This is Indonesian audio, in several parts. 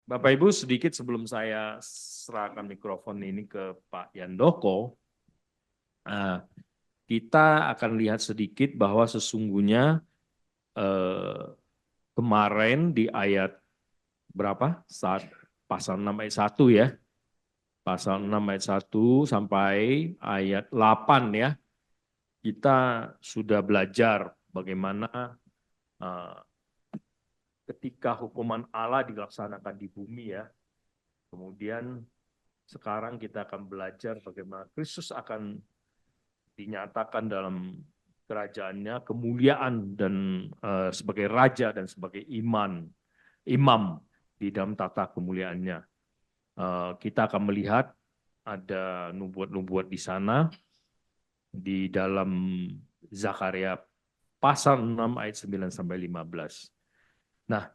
Bapak Ibu, sedikit sebelum saya serahkan mikrofon ini ke Pak Yandoko, kita akan lihat sedikit bahwa sesungguhnya kemarin di ayat berapa? Pasal 6 ayat 1 ya. Pasal 6 ayat 1 sampai ayat 8 ya. Kita sudah belajar bagaimana ketika hukuman Allah dilaksanakan di bumi ya. Kemudian sekarang kita akan belajar bagaimana Kristus akan dinyatakan dalam kerajaannya, kemuliaan dan sebagai raja dan sebagai imam di dalam tata kemuliaannya. Kita akan melihat ada nubuat-nubuat di sana di dalam Zakaria pasal 6 ayat 9 sampai 15. Nah,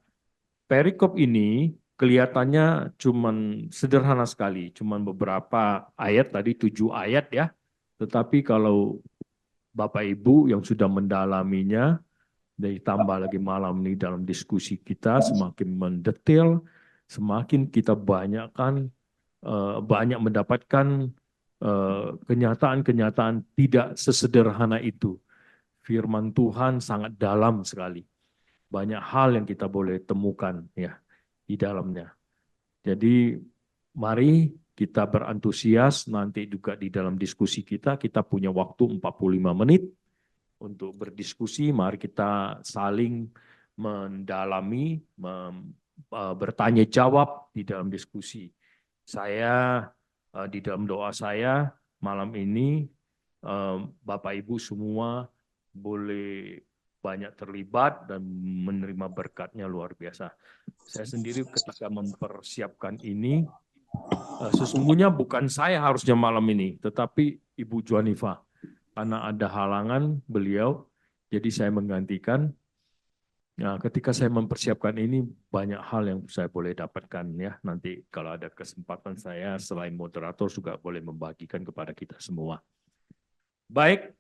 perikop ini kelihatannya cuman sederhana sekali, cuman beberapa ayat tadi 7 ayat ya. Tetapi kalau Bapak Ibu yang sudah mendalaminya, dan ditambah lagi malam ini dalam diskusi kita semakin mendetail, semakin kita banyak mendapatkan kenyataan-kenyataan tidak sesederhana itu. Firman Tuhan sangat dalam sekali. Banyak hal yang kita boleh temukan ya di dalamnya. Jadi mari kita berantusias nanti juga di dalam diskusi kita punya waktu 45 menit untuk berdiskusi. Mari kita saling mendalami, bertanya jawab di dalam diskusi. Saya di dalam doa saya malam ini Bapak Ibu semua boleh banyak terlibat dan menerima berkatnya luar biasa. Saya sendiri ketika mempersiapkan ini, sesungguhnya bukan saya harusnya malam ini, tetapi Ibu Juanifa. Karena ada halangan beliau, jadi saya menggantikan. Nah, ketika saya mempersiapkan ini, banyak hal yang saya boleh dapatkan ya. Nanti kalau ada kesempatan saya selain moderator juga boleh membagikan kepada kita semua. Baik,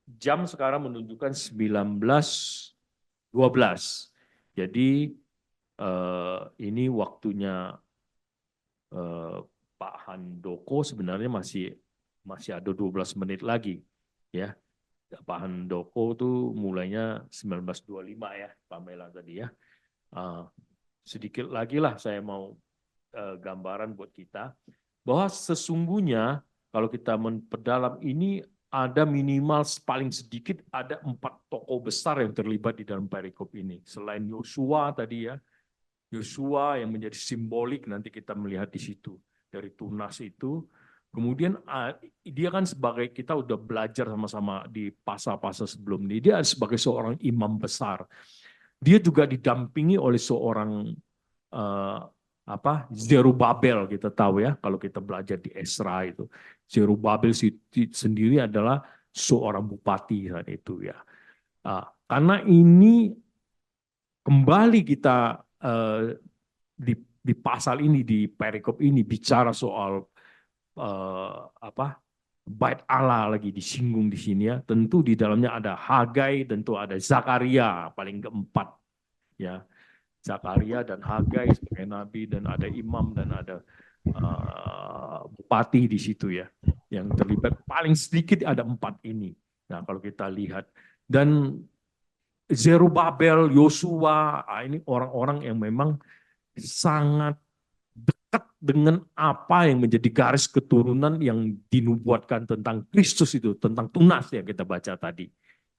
jam sekarang menunjukkan 19.12. Jadi ini waktunya Pak Handoko sebenarnya masih ada 12 menit lagi ya. Pak Handoko tuh mulainya 1925 ya, Pamela tadi ya. Sedikit lagi lah saya mau gambaran buat kita bahwa sesungguhnya kalau kita memperdalam ini ada minimal paling sedikit ada 4 tokoh besar yang terlibat di dalam perikop ini. Selain Yosua tadi ya, Yosua yang menjadi simbolik nanti kita melihat di situ dari tunas itu. Kemudian dia kan sebagai kita udah belajar sama-sama di pasal-pasal sebelum ini, dia sebagai seorang imam besar. Dia juga didampingi oleh seorang Zerubabel, kita tahu ya kalau kita belajar di Esra itu. Zerubabel sendiri adalah seorang bupati saat itu ya. Karena ini kembali kita di pasal ini, di perikop ini bicara soal bait Allah lagi disinggung di sini ya. Tentu di dalamnya ada Hagai, tentu ada Zakaria paling keempat ya. Zakaria dan Hagai sebagai nabi dan ada imam dan ada bupati di situ ya. Yang terlibat paling sedikit ada 4 ini. Nah kalau kita lihat dan Zerubabel, Yosua, ini orang-orang yang memang sangat dekat dengan apa yang menjadi garis keturunan yang dinubuatkan tentang Kristus itu, tentang tunas yang kita baca tadi.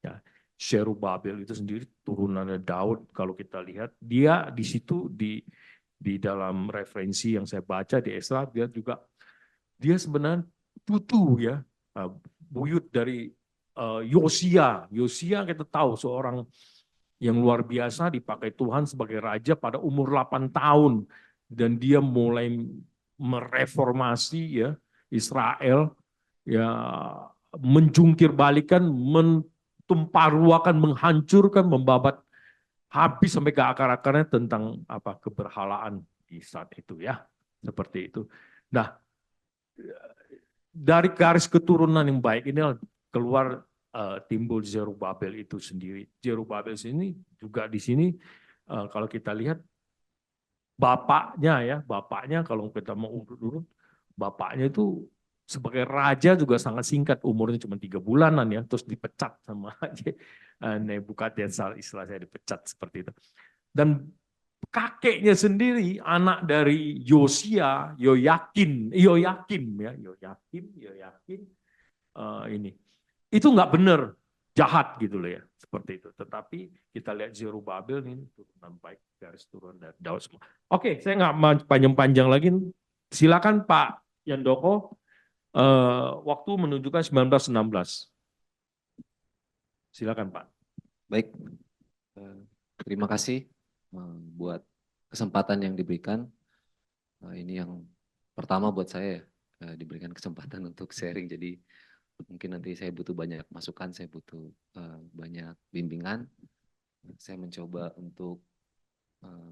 Ya, Zerubabel itu sendiri turunannya Daud. Kalau kita lihat, dia di situ di dalam referensi yang saya baca di Esra, dia sebenarnya putu ya, buyut dari Yosia. Yosia kita tahu seorang yang luar biasa dipakai Tuhan sebagai raja pada umur 8 tahun dan dia mulai mereformasi ya Israel ya, menjungkir balikan, mentumparuakan, menghancurkan, membabat habis sampai ke akar-akarnya tentang keberhalaan di saat itu ya, seperti itu. Nah, dari garis keturunan yang baik ini keluar timbul Zerubabel itu sendiri. Zerubabel sini juga di sini kalau kita lihat bapaknya kalau kita mau urut-urut, bapaknya itu sebagai raja juga sangat singkat, umurnya cuma 3 bulanan ya, terus dipecat sama Nebukadnezar, istilah saya dipecat seperti itu. Dan kakeknya sendiri, anak dari Yoyakim ya, Yoyakim ini. Itu nggak benar, jahat gitu loh ya, seperti itu. Tetapi kita lihat Zerubabel ini turunan baik, garis turun dari Daud semua. Oke, saya nggak panjang-panjang lagi. Silakan Pak Yandoko, waktu menunjukkan 19:16. Silakan Pak. Baik, terima kasih buat kesempatan yang diberikan. Ini yang pertama buat saya diberikan kesempatan untuk sharing. Jadi mungkin nanti saya butuh banyak masukan, saya butuh banyak bimbingan. Saya mencoba untuk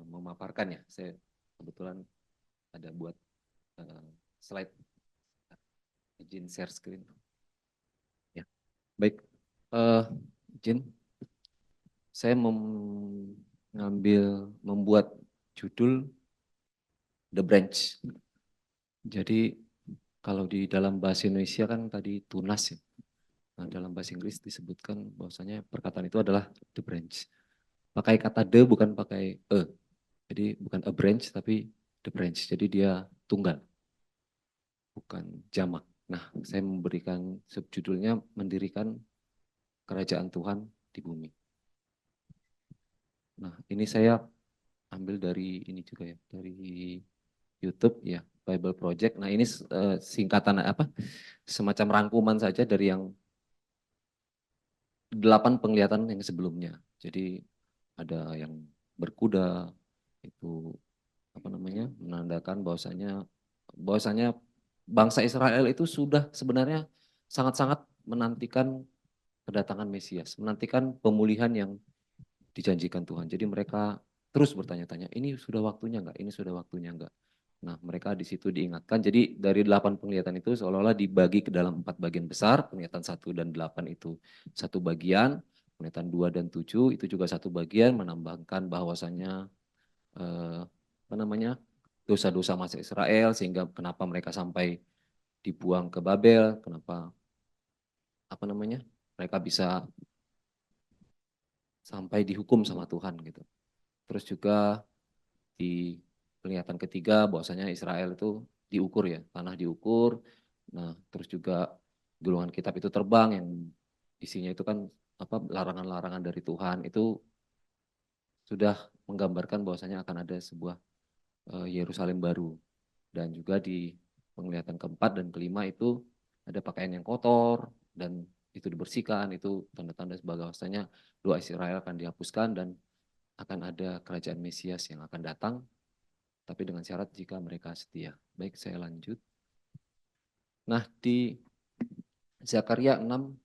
memaparkan ya. Saya kebetulan ada buat slide, izin share screen. Ya, baik. Izin, saya membuat judul The Branch. Jadi kalau di dalam bahasa Indonesia kan tadi tunas ya. Nah, dalam bahasa Inggris disebutkan bahwasanya perkataan itu adalah the branch. Pakai kata the bukan pakai e. Jadi bukan a branch tapi the branch. Jadi dia tunggal, bukan jamak. Nah, saya memberikan subjudulnya mendirikan kerajaan Tuhan di bumi. Nah, ini saya ambil dari ini juga ya, dari YouTube ya, Bible Project. Nah, ini singkatan apa? Semacam rangkuman saja dari yang 8 penglihatan yang sebelumnya. Jadi ada yang berkuda, itu apa namanya, menandakan bahwasanya bangsa Israel itu sudah sebenarnya sangat-sangat menantikan kedatangan Mesias, menantikan pemulihan yang dijanjikan Tuhan. Jadi mereka terus bertanya-tanya, ini sudah waktunya enggak? Ini sudah waktunya enggak? Nah, mereka di situ diingatkan. Jadi dari 8 penglihatan itu seolah-olah dibagi ke dalam 4 bagian besar. Penglihatan 1 dan 8 itu satu bagian. Penglihatan 2 dan 7 itu juga satu bagian, menambahkan bahwasannya apa namanya, dosa-dosa masa Israel sehingga kenapa mereka sampai dibuang ke Babel, kenapa apa namanya, mereka bisa sampai dihukum sama Tuhan gitu. Terus juga di penglihatan ketiga bahwasanya Israel itu diukur ya, tanah diukur. Nah, terus juga gulungan kitab itu terbang yang isinya itu kan apa, larangan-larangan dari Tuhan, itu sudah menggambarkan bahwasanya akan ada sebuah Yerusalem baru. Dan juga di penglihatan keempat dan kelima itu ada pakaian yang kotor dan itu dibersihkan, itu tanda-tanda sebagai bahwasanya doa Israel akan dihapuskan dan akan ada kerajaan Mesias yang akan datang, tapi dengan syarat jika mereka setia. Baik, saya lanjut. Nah, di Zakaria 6,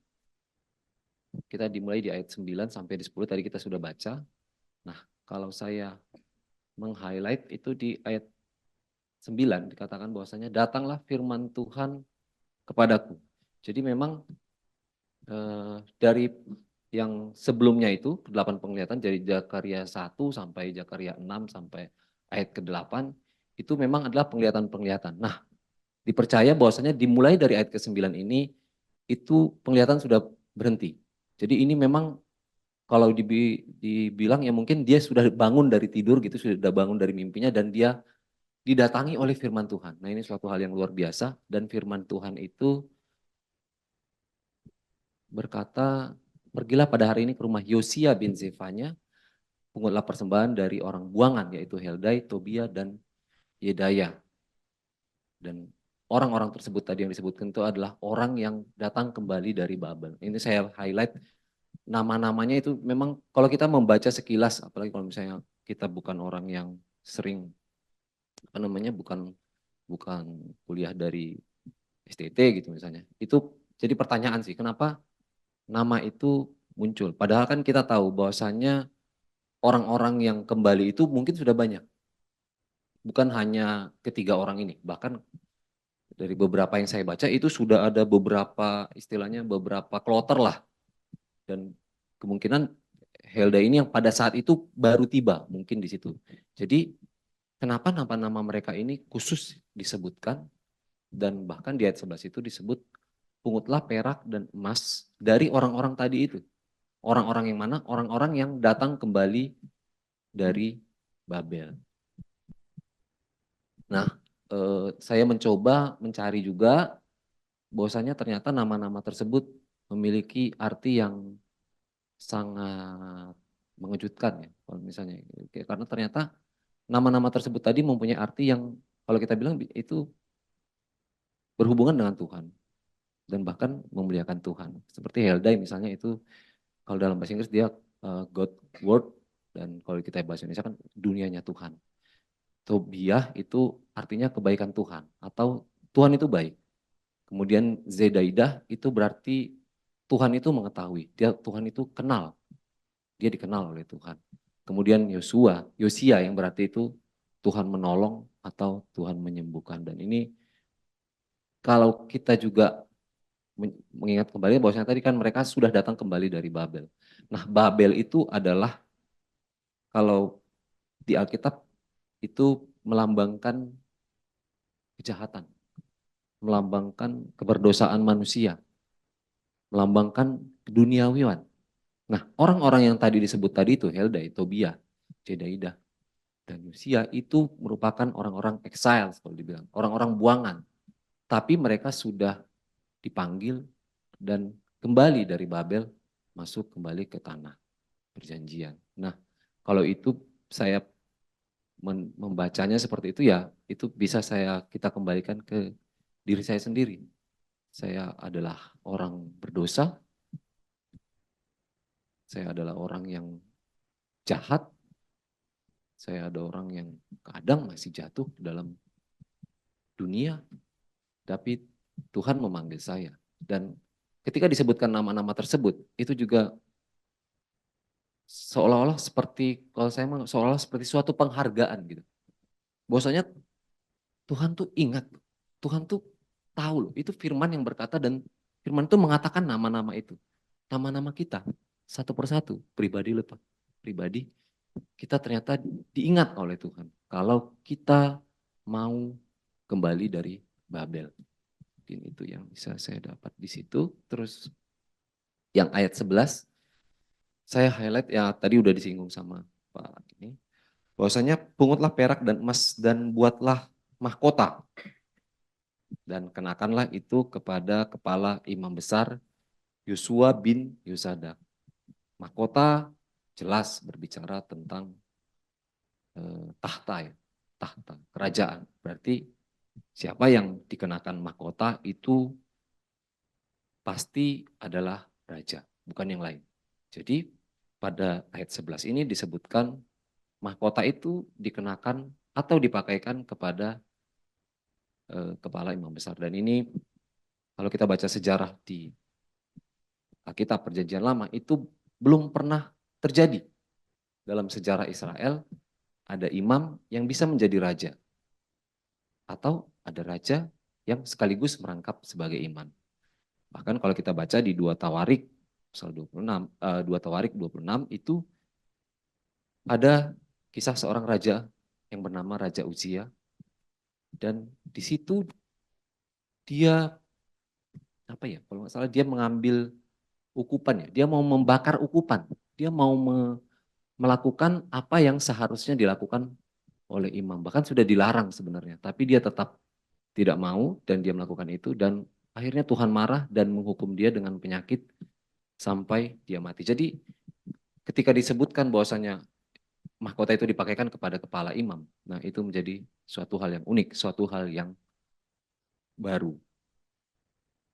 kita dimulai di ayat 9 sampai di 10, tadi kita sudah baca. Nah, kalau saya meng-highlight itu di ayat 9, dikatakan bahwasanya datanglah firman Tuhan kepadaku. Jadi memang dari yang sebelumnya itu, 8 penglihatan, dari Zakaria 1 sampai Zakaria 6 sampai ayat ke-8, itu memang adalah penglihatan-penglihatan. Nah, dipercaya bahwasanya dimulai dari ayat ke-9 ini, itu penglihatan sudah berhenti. Jadi ini memang kalau dibilang ya mungkin dia sudah bangun dari tidur gitu, sudah bangun dari mimpinya dan dia didatangi oleh firman Tuhan. Nah, ini suatu hal yang luar biasa dan firman Tuhan itu berkata, pergilah pada hari ini ke rumah Yosia bin Zefanya, pungutlah persembahan dari orang buangan, yaitu Heldai, Tobia, dan Yedaya. Dan orang-orang tersebut tadi yang disebutkan itu adalah orang yang datang kembali dari Babel. Ini saya highlight nama-namanya itu memang kalau kita membaca sekilas, apalagi kalau misalnya kita bukan orang yang sering, apa namanya, bukan kuliah dari STT gitu misalnya. Itu jadi pertanyaan sih, kenapa nama itu muncul. Padahal kan kita tahu bahwasannya orang-orang yang kembali itu mungkin sudah banyak. Bukan hanya ketiga orang ini, bahkan dari beberapa yang saya baca itu sudah ada beberapa istilahnya beberapa kloter lah. Dan kemungkinan Helda ini yang pada saat itu baru tiba mungkin di situ. Jadi Kenapa nama-nama mereka ini khusus disebutkan, dan bahkan di ayat 11 itu disebut pungutlah perak dan emas dari orang-orang tadi itu. Orang-orang yang mana? Orang-orang yang datang kembali dari Babel. Nah, saya mencoba mencari juga bahwasanya ternyata nama-nama tersebut memiliki arti yang sangat mengejutkan ya. Kalau misalnya, karena ternyata nama-nama tersebut tadi mempunyai arti yang kalau kita bilang itu berhubungan dengan Tuhan dan bahkan memuliakan Tuhan. Seperti Heldai misalnya itu kalau dalam bahasa Inggris dia God Word, dan kalau kita bahasa Indonesia kan dunianya Tuhan. Tobiah itu artinya kebaikan Tuhan atau Tuhan itu baik. Kemudian Zedaidah itu berarti Tuhan itu mengetahui, Tuhan itu kenal, dia dikenal oleh Tuhan. Kemudian Yosia yang berarti itu Tuhan menolong atau Tuhan menyembuhkan. Dan ini kalau kita juga mengingat kembali bahwasanya tadi kan mereka sudah datang kembali dari Babel. Nah, Babel itu adalah kalau di Alkitab itu melambangkan kejahatan, melambangkan keberdosaan manusia, melambangkan keduniawian. Nah, orang-orang yang tadi disebut tadi itu Heldai, Tobiah, Jedaidah, dan Yosia itu merupakan orang-orang exile, kalau dibilang, orang-orang buangan. Tapi mereka sudah dipanggil dan kembali dari Babel, masuk kembali ke tanah perjanjian. Nah, kalau itu saya membacanya seperti itu ya, itu bisa kita kembalikan ke diri saya sendiri. Saya adalah orang berdosa, saya adalah orang yang jahat, saya ada orang yang kadang masih jatuh dalam dunia, tapi Tuhan memanggil saya. Dan ketika disebutkan nama-nama tersebut, itu juga seolah-olah seperti, kalau saya seolah-olah seperti suatu penghargaan gitu. Bahwasanya Tuhan tuh ingat, Tuhan tuh tahu loh, itu firman yang berkata dan firman itu mengatakan nama-nama itu. Nama-nama kita, satu persatu, pribadi lepas pribadi, kita ternyata diingat oleh Tuhan. Kalau kita mau kembali dari Babel. Mungkin itu yang bisa saya dapat di situ. Terus yang ayat 11, saya highlight ya tadi udah disinggung sama Pak ini. Bahwasanya pungutlah perak dan emas dan buatlah mahkota. Dan kenakanlah itu kepada kepala imam besar Yosua bin Yosadak. Mahkota jelas berbicara tentang tahta ya, tahta, kerajaan. Berarti siapa yang dikenakan mahkota itu pasti adalah raja, bukan yang lain. Jadi pada ayat 11 ini disebutkan mahkota itu dikenakan atau dipakaikan kepada kepala imam besar. Dan ini kalau kita baca sejarah di Alkitab Perjanjian Lama itu belum pernah terjadi dalam sejarah Israel ada imam yang bisa menjadi raja atau ada raja yang sekaligus merangkap sebagai imam. Bahkan kalau kita baca di 2 Tawarik pasal 26, 2 Tawarik 26 itu ada kisah seorang raja yang bernama Raja Uzia, dan di situ dia apa ya, kalau nggak salah dia mengambil ukupan ya, dia mau membakar ukupan, dia mau melakukan apa yang seharusnya dilakukan oleh imam, bahkan sudah dilarang sebenarnya, tapi dia tetap tidak mau dan dia melakukan itu, dan akhirnya Tuhan marah dan menghukum dia dengan penyakit sampai dia mati. Jadi ketika disebutkan bahwasanya mahkota itu dipakaikan kepada kepala imam, nah itu menjadi suatu hal yang unik, suatu hal yang baru.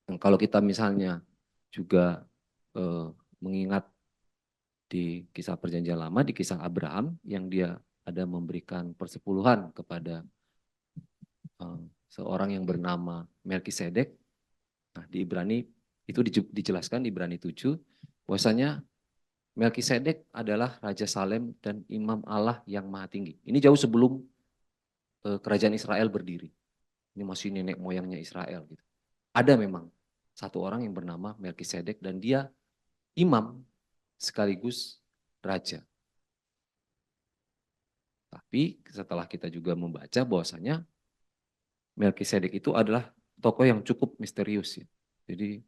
Dan kalau kita misalnya juga mengingat di kisah perjanjian lama, di kisah Abraham yang dia ada memberikan persepuluhan kepada seorang yang bernama Melkisedek. Nah, di Ibrani itu dijelaskan di Ibrani 7 bahwasanya Melkisedek adalah Raja Salem dan Imam Allah yang Maha Tinggi. Ini jauh sebelum kerajaan Israel berdiri. Ini masih nenek moyangnya Israel gitu. Ada memang satu orang yang bernama Melkisedek dan dia imam sekaligus raja. Tapi setelah kita juga membaca bahwasanya Melkisedek itu adalah tokoh yang cukup misterius ya. Jadi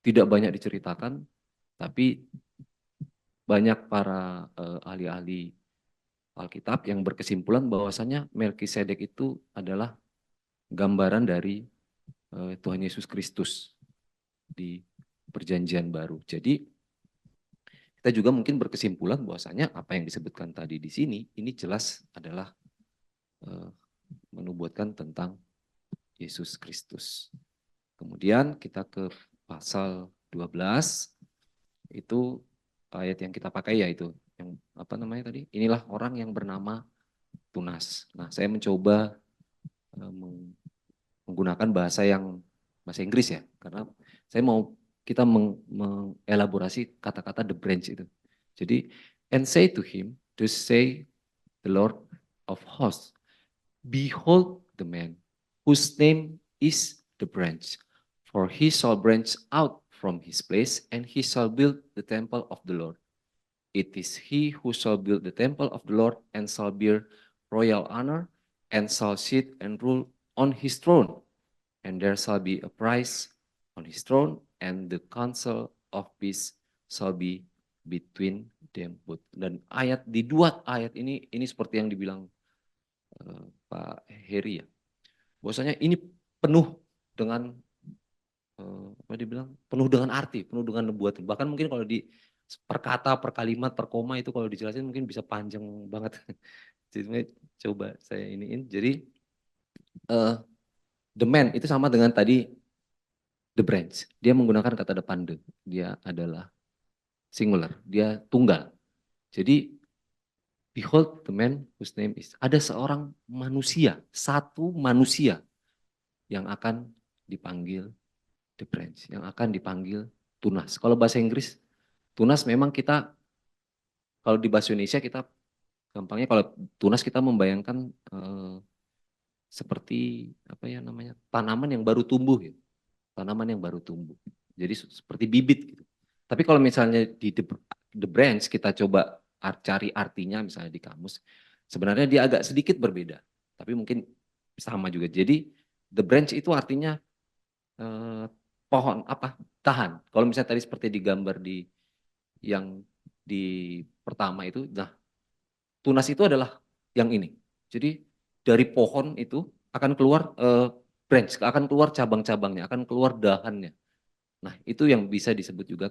tidak banyak diceritakan, tapi banyak para ahli-ahli Alkitab yang berkesimpulan bahwasanya Melkisedek itu adalah gambaran dari Tuhan Yesus Kristus di Perjanjian Baru. Jadi kita juga mungkin berkesimpulan bahwasanya apa yang disebutkan tadi di sini ini jelas adalah menubuatkan tentang Yesus Kristus. Kemudian kita ke pasal 12, itu ayat yang kita pakai yaitu yang apa namanya tadi? Inilah orang yang bernama Tunas. Nah, saya mencoba menggunakan bahasa Inggris ya, karena saya mau kita mengelaborasi kata-kata the branch itu. Jadi, and say to him, to say the Lord of hosts, behold the man whose name is the branch, for he shall branch out from his place, and he shall build the temple of the Lord. It is he who shall build the temple of the Lord, and shall bear royal honor, and shall sit and rule on his throne. And there shall be a price on his throne, and the council of peace shall be between them both. Dan di dua ayat ini seperti yang dibilang Pak Heri ya, bahwasanya ini penuh dengan apa dibilang, penuh dengan arti, penuh dengan nubuat. Bahkan mungkin kalau di per kata, per kalimat, per koma itu kalau dijelasin mungkin bisa panjang banget. Jadi coba saya iniin. Jadi the man itu sama dengan tadi the branch. Dia menggunakan kata depan the. Dia adalah singular, dia tunggal. Jadi behold the man whose name is. Ada seorang manusia, satu manusia yang akan dipanggil the branch, yang akan dipanggil Tunas. Kalau bahasa Inggris, Tunas memang kita, kalau di bahasa Indonesia kita gampangnya kalau Tunas kita membayangkan seperti apa ya namanya, tanaman yang baru tumbuh ya. Tanaman yang baru tumbuh. Jadi seperti bibit gitu. Tapi kalau misalnya di the branch kita coba cari artinya misalnya di kamus, sebenarnya dia agak sedikit berbeda. Tapi mungkin sama juga. Jadi the branch itu artinya pohon apa? Tahan. Kalau misalnya tadi seperti digambar di yang di pertama itu, nah tunas itu adalah yang ini. Jadi dari pohon itu akan keluar branch, akan keluar cabang-cabangnya, akan keluar dahannya. Nah itu yang bisa disebut juga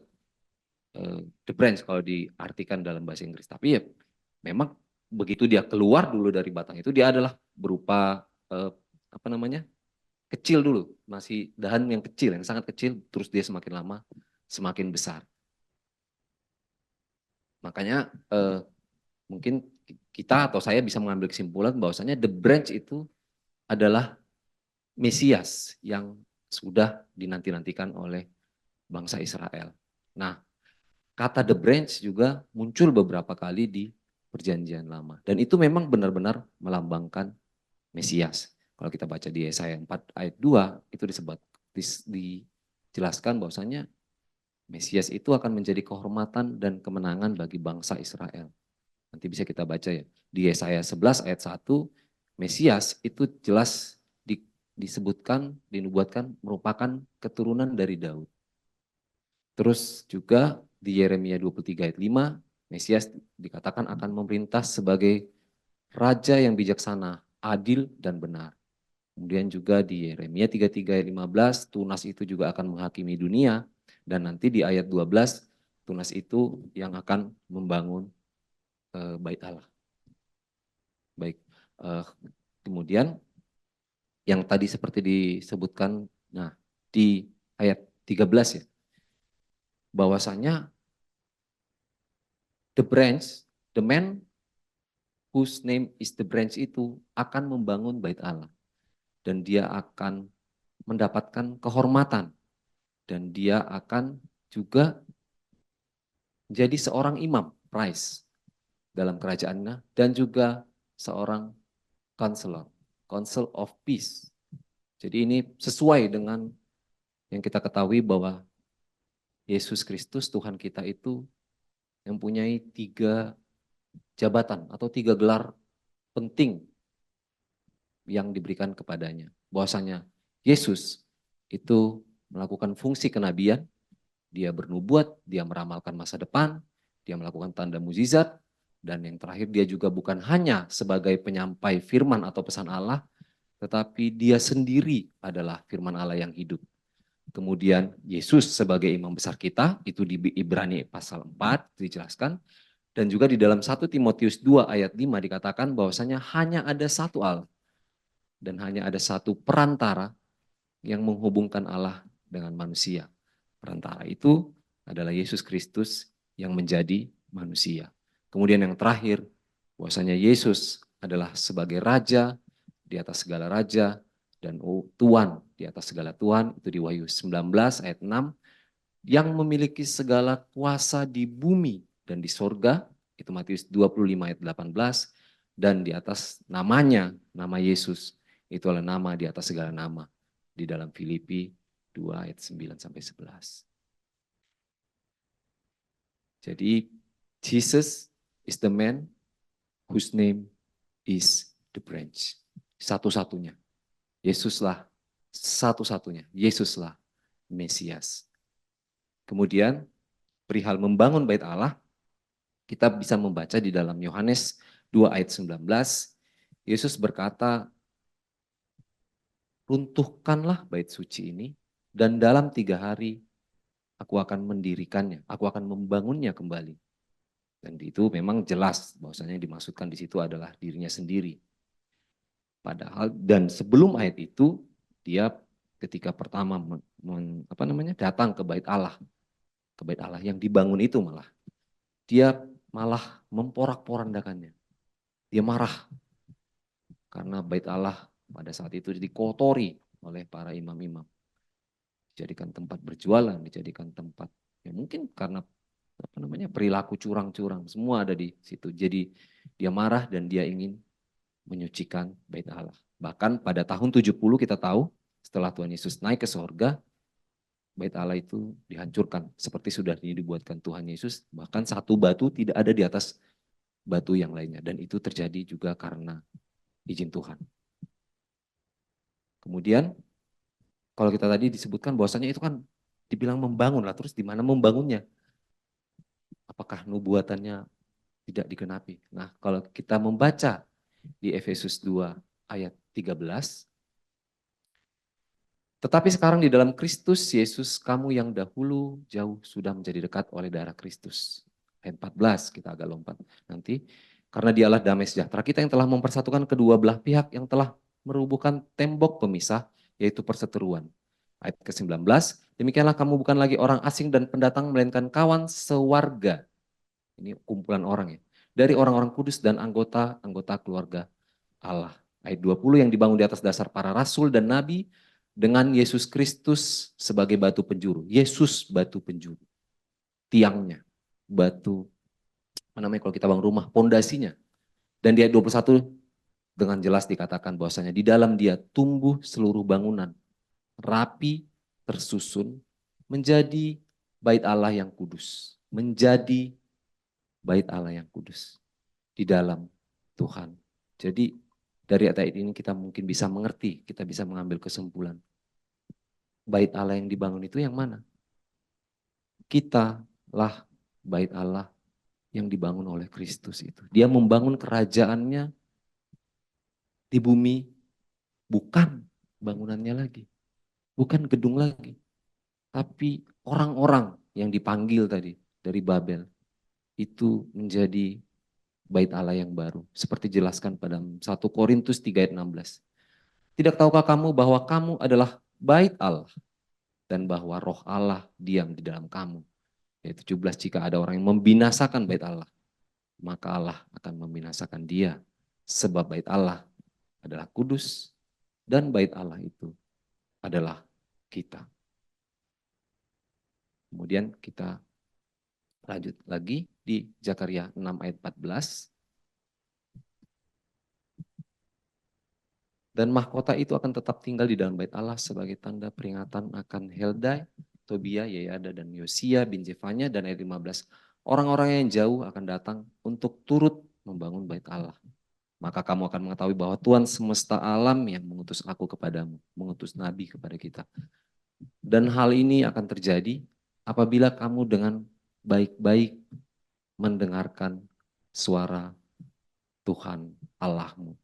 the branch kalau diartikan dalam bahasa Inggris. Tapi ya memang begitu dia keluar dulu dari batang itu dia adalah berupa apa namanya, kecil dulu, masih dahan yang kecil, yang sangat kecil, terus dia semakin lama semakin besar. Makanya mungkin kita atau saya bisa mengambil kesimpulan bahwasanya the branch itu adalah Mesias yang sudah dinanti-nantikan oleh bangsa Israel. Nah, kata the branch juga muncul beberapa kali di Perjanjian Lama. Dan itu memang benar-benar melambangkan Mesias. Kalau kita baca di Yesaya 4 ayat 2, itu dijelaskan bahwasanya Mesias itu akan menjadi kehormatan dan kemenangan bagi bangsa Israel. Nanti bisa kita baca ya. Di Yesaya 11 ayat 1, Mesias itu jelas disebutkan, dinubuatkan merupakan keturunan dari Daud. Terus juga di Yeremia 23 ayat 5, Mesias dikatakan akan memerintah sebagai raja yang bijaksana, adil dan benar. Kemudian juga di Yeremia 33 ayat 15, Tunas itu juga akan menghakimi dunia. Dan nanti di ayat 12, Tunas itu yang akan membangun bait Allah. Baik, kemudian yang tadi seperti disebutkan, nah di ayat 13 ya, bahwasanya the branch, the man whose name is the branch itu akan membangun bait Allah. Dan dia akan mendapatkan kehormatan. Dan dia akan juga jadi seorang imam, priest, dalam kerajaannya. Dan juga seorang counselor, council of peace. Jadi ini sesuai dengan yang kita ketahui bahwa Yesus Kristus Tuhan kita itu mempunyai 3 jabatan atau 3 gelar penting yang diberikan kepadanya. Bahwasanya Yesus itu melakukan fungsi kenabian, dia bernubuat, dia meramalkan masa depan, dia melakukan tanda mukjizat, dan yang terakhir dia juga bukan hanya sebagai penyampai firman atau pesan Allah, tetapi dia sendiri adalah firman Allah yang hidup. Kemudian Yesus sebagai imam besar kita, itu di Ibrani pasal 4 dijelaskan, dan juga di dalam 1 Timotius 2 ayat 5 dikatakan bahwasanya hanya ada satu Allah, dan hanya ada satu perantara yang menghubungkan Allah dengan manusia. Perantara itu adalah Yesus Kristus yang menjadi manusia. Kemudian yang terakhir, bahwasanya Yesus adalah sebagai raja di atas segala raja dan Tuhan di atas segala Tuhan, itu di Wahyu 19 ayat 6, yang memiliki segala kuasa di bumi dan di sorga, itu Matius 25 ayat 18, dan di atas namanya, nama Yesus, itu adalah nama di atas segala nama, di dalam Filipi 2 ayat 9 sampai 11. Jadi Jesus is the man whose name is the branch. Satu-satunya. Yesuslah satu-satunya. Yesuslah Mesias. Kemudian perihal membangun bait Allah, kita bisa membaca di dalam Yohanes 2 ayat 19, Yesus berkata, runtuhkanlah bait suci ini, dan dalam 3 hari aku akan mendirikannya, aku akan membangunnya kembali. Dan itu memang jelas bahwasanya yang dimaksudkan di situ adalah dirinya sendiri. Padahal dan sebelum ayat itu dia ketika pertama datang ke bait Allah yang dibangun itu dia malah memporak-porandakannya. Dia marah karena bait Allah pada saat itu dikotori oleh para imam-imam. Dijadikan tempat berjualan, dijadikan tempat ya mungkin karena perilaku curang-curang, semua ada di situ. Jadi dia marah dan dia ingin menyucikan bait Allah. Bahkan pada tahun 70 kita tahu setelah Tuhan Yesus naik ke sorga, bait Allah itu dihancurkan seperti sudah dibuatkan Tuhan Yesus. Bahkan satu batu tidak ada di atas batu yang lainnya. Dan itu terjadi juga karena izin Tuhan. Kemudian kalau kita tadi disebutkan bahwasanya itu kan dibilang membangun lah, terus di mana membangunnya? Apakah nubuatannya tidak digenapi? Nah, kalau kita membaca di Efesus 2 ayat 13, tetapi sekarang di dalam Kristus Yesus, kamu yang dahulu jauh sudah menjadi dekat oleh darah Kristus. Ayat 14, kita agak lompat nanti. Karena dialah damai sejahtera kita yang telah mempersatukan kedua belah pihak, yang telah merubuhkan tembok pemisah, yaitu perseteruan. Ayat ke-19, demikianlah kamu bukan lagi orang asing dan pendatang, melainkan kawan sewarga. Ini kumpulan orang ya. Dari orang-orang kudus dan anggota keluarga Allah. Ayat 20 yang dibangun di atas dasar para rasul dan nabi dengan Yesus Kristus sebagai batu penjuru. Yesus batu penjuru. Tiangnya, batu, kalau kita bangun rumah, pondasinya. Dan di ayat 21 dengan jelas dikatakan bahwasanya di dalam dia tumbuh seluruh bangunan, rapi, tersusun, menjadi bait Allah yang kudus. Menjadi bait Allah yang kudus. Di dalam Tuhan. Jadi dari ayat ini kita mungkin bisa mengerti, kita bisa mengambil kesimpulan. Bait Allah yang dibangun itu yang mana? Kita lah bait Allah yang dibangun oleh Kristus itu. Dia membangun kerajaannya di bumi, bukan bangunannya lagi. Bukan gedung lagi. Tapi orang-orang yang dipanggil tadi dari Babel itu menjadi bait Allah yang baru. Seperti jelaskan pada 1 Korintus 3 ayat 16. Tidak tahukah kamu bahwa kamu adalah bait Allah dan bahwa roh Allah diam di dalam kamu. Ayat 17, jika ada orang yang membinasakan bait Allah, maka Allah akan membinasakan dia. Sebab bait Allah adalah kudus dan bait Allah itu adalah kita. Kemudian kita lanjut lagi di Zakaria 6 ayat 14. Dan mahkota itu akan tetap tinggal di dalam bait Allah sebagai tanda peringatan akan Heldai, Tobia, Yeyada, dan Yosia bin Jefanya. Dan ayat 15, orang-orang yang jauh akan datang untuk turut membangun bait Allah. maka kamu akan mengetahui bahwa Tuhan semesta alam yang mengutus aku kepadamu, mengutus nabi kepada kita. Dan hal ini akan terjadi apabila kamu dengan baik-baik mendengarkan suara Tuhan Allahmu.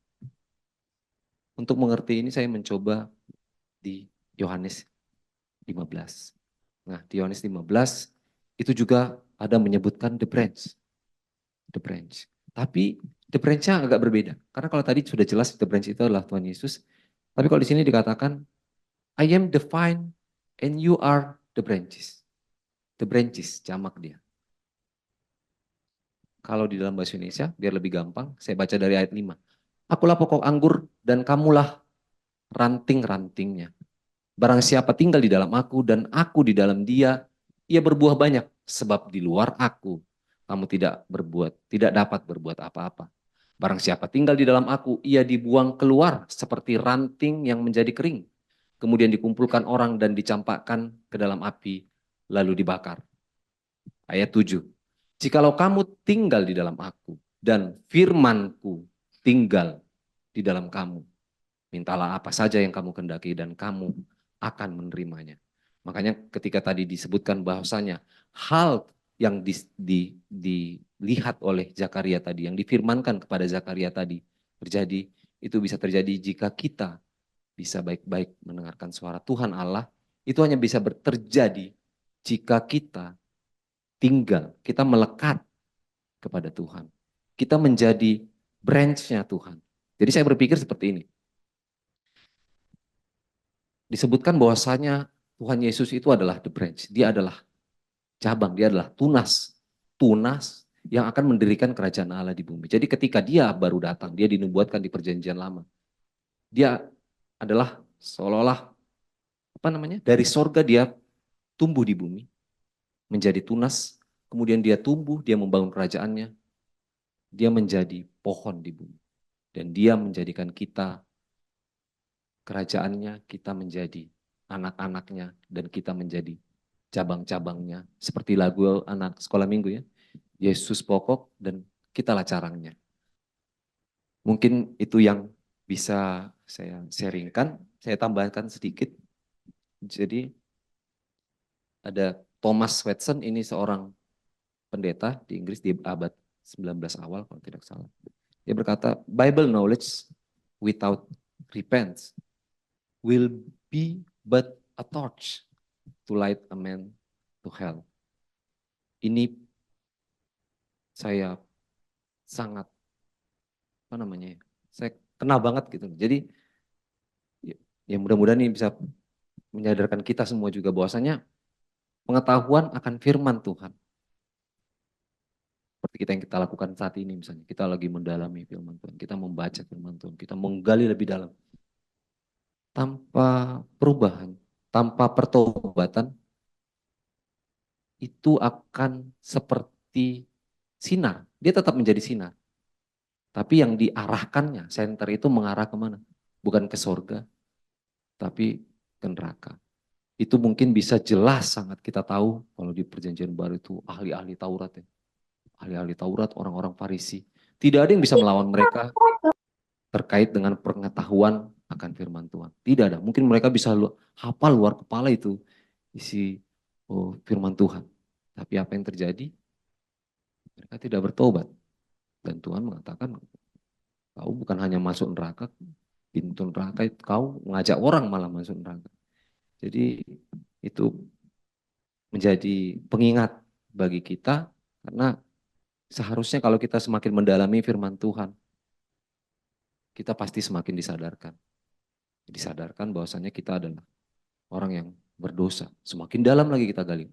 Untuk mengerti ini saya mencoba di Yohanes 15. Nah, di Yohanes 15 itu juga ada menyebutkan the branch. The branch. Tapi the branch-nya agak berbeda. Karena kalau tadi sudah jelas the branch itu adalah Tuhan Yesus. Tapi kalau di sini dikatakan, I am the vine and you are the branches. The branches, jamak dia. Kalau di dalam bahasa Indonesia, biar lebih gampang, saya baca dari ayat 5. Akulah pokok anggur dan kamulah ranting-rantingnya. Barang siapa tinggal di dalam aku dan aku di dalam dia, ia berbuah banyak. Sebab di luar aku, kamu tidak dapat berbuat apa-apa. Barang siapa tinggal di dalam aku, ia dibuang keluar seperti ranting yang menjadi kering. Kemudian dikumpulkan orang dan dicampakkan ke dalam api, lalu dibakar. Ayat 7. Jikalau kamu tinggal di dalam aku dan firmanku tinggal di dalam kamu, mintalah apa saja yang kamu kendaki dan kamu akan menerimanya. Makanya ketika tadi disebutkan bahwasanya hal yang dilihat oleh Zakaria tadi, yang difirmankan kepada Zakaria tadi terjadi, itu bisa terjadi jika kita bisa baik-baik mendengarkan suara Tuhan Allah. Itu hanya bisa terjadi jika kita tinggal, kita melekat kepada Tuhan. Kita menjadi branch-nya Tuhan. Jadi saya berpikir seperti ini. Disebutkan bahwasanya Tuhan Yesus itu adalah the branch. Dia adalah cabang, dia adalah tunas. Tunas yang akan mendirikan kerajaan Allah di bumi. Jadi ketika dia baru datang, dia dinubuatkan di perjanjian lama. Dia adalah seolah-olah dari sorga dia tumbuh di bumi. Menjadi tunas, kemudian dia tumbuh, dia membangun kerajaannya. Dia menjadi pohon di bumi. Dan dia menjadikan kita kerajaannya, kita menjadi anak-anaknya, dan kita menjadi cabang-cabangnya. Seperti lagu anak sekolah minggu ya. Yesus pokok dan kitalah carangnya. Mungkin itu yang bisa saya sharingkan, saya tambahkan sedikit. Jadi ada Thomas Watson, ini seorang pendeta di Inggris di abad 19 awal kalau tidak salah. Dia berkata, Bible knowledge without repentance will be but a torch to light a man to hell. Ini saya sangat saya kena banget gitu. Jadi ya mudah-mudahan ini bisa menyadarkan kita semua juga bahwasanya pengetahuan akan firman Tuhan. Seperti kita yang kita lakukan saat ini misalnya. Kita lagi mendalami firman Tuhan. Kita membaca firman Tuhan. Kita menggali lebih dalam. Tanpa perubahan, tanpa pertobatan, itu akan seperti sinar. Dia tetap menjadi sinar. Tapi yang diarahkannya, senter itu mengarah kemana? Bukan ke sorga, tapi ke neraka. Itu mungkin bisa jelas sangat kita tahu kalau di perjanjian baru itu ahli-ahli Taurat ya. Ahli-ahli Taurat, orang-orang Farisi. Tidak ada yang bisa melawan mereka terkait dengan pengetahuan akan firman Tuhan. Tidak ada. Mungkin mereka bisa hafal luar kepala itu isi firman Tuhan. Tapi apa yang terjadi? Mereka tidak bertobat. Dan Tuhan mengatakan, kau bukan hanya masuk neraka, pintu neraka itu kau mengajak orang malah masuk neraka. Jadi itu menjadi pengingat bagi kita karena seharusnya kalau kita semakin mendalami firman Tuhan, kita pasti semakin disadarkan. Disadarkan bahwasanya kita adalah orang yang berdosa. Semakin dalam lagi kita gali.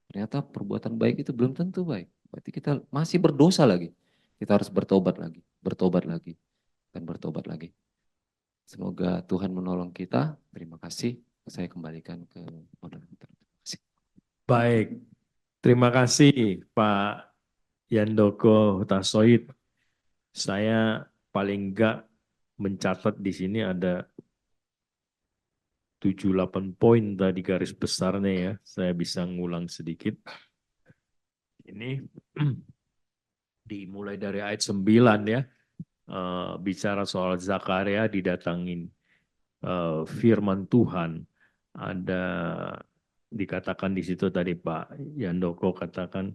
Ternyata perbuatan baik itu belum tentu baik. Berarti kita masih berdosa lagi. Kita harus bertobat lagi, dan bertobat lagi. Semoga Tuhan menolong kita. Terima kasih. Saya kembalikan ke moderator. Baik, terima kasih Pak Yandoko Hutasoid. Saya paling enggak mencatat di sini ada 7-8 poin tadi garis besarnya ya. Saya bisa ngulang sedikit. Ini dimulai dari ayat 9 ya. bicara soal Zakaria didatangin firman Tuhan, ada dikatakan di situ tadi Pak Yandoko katakan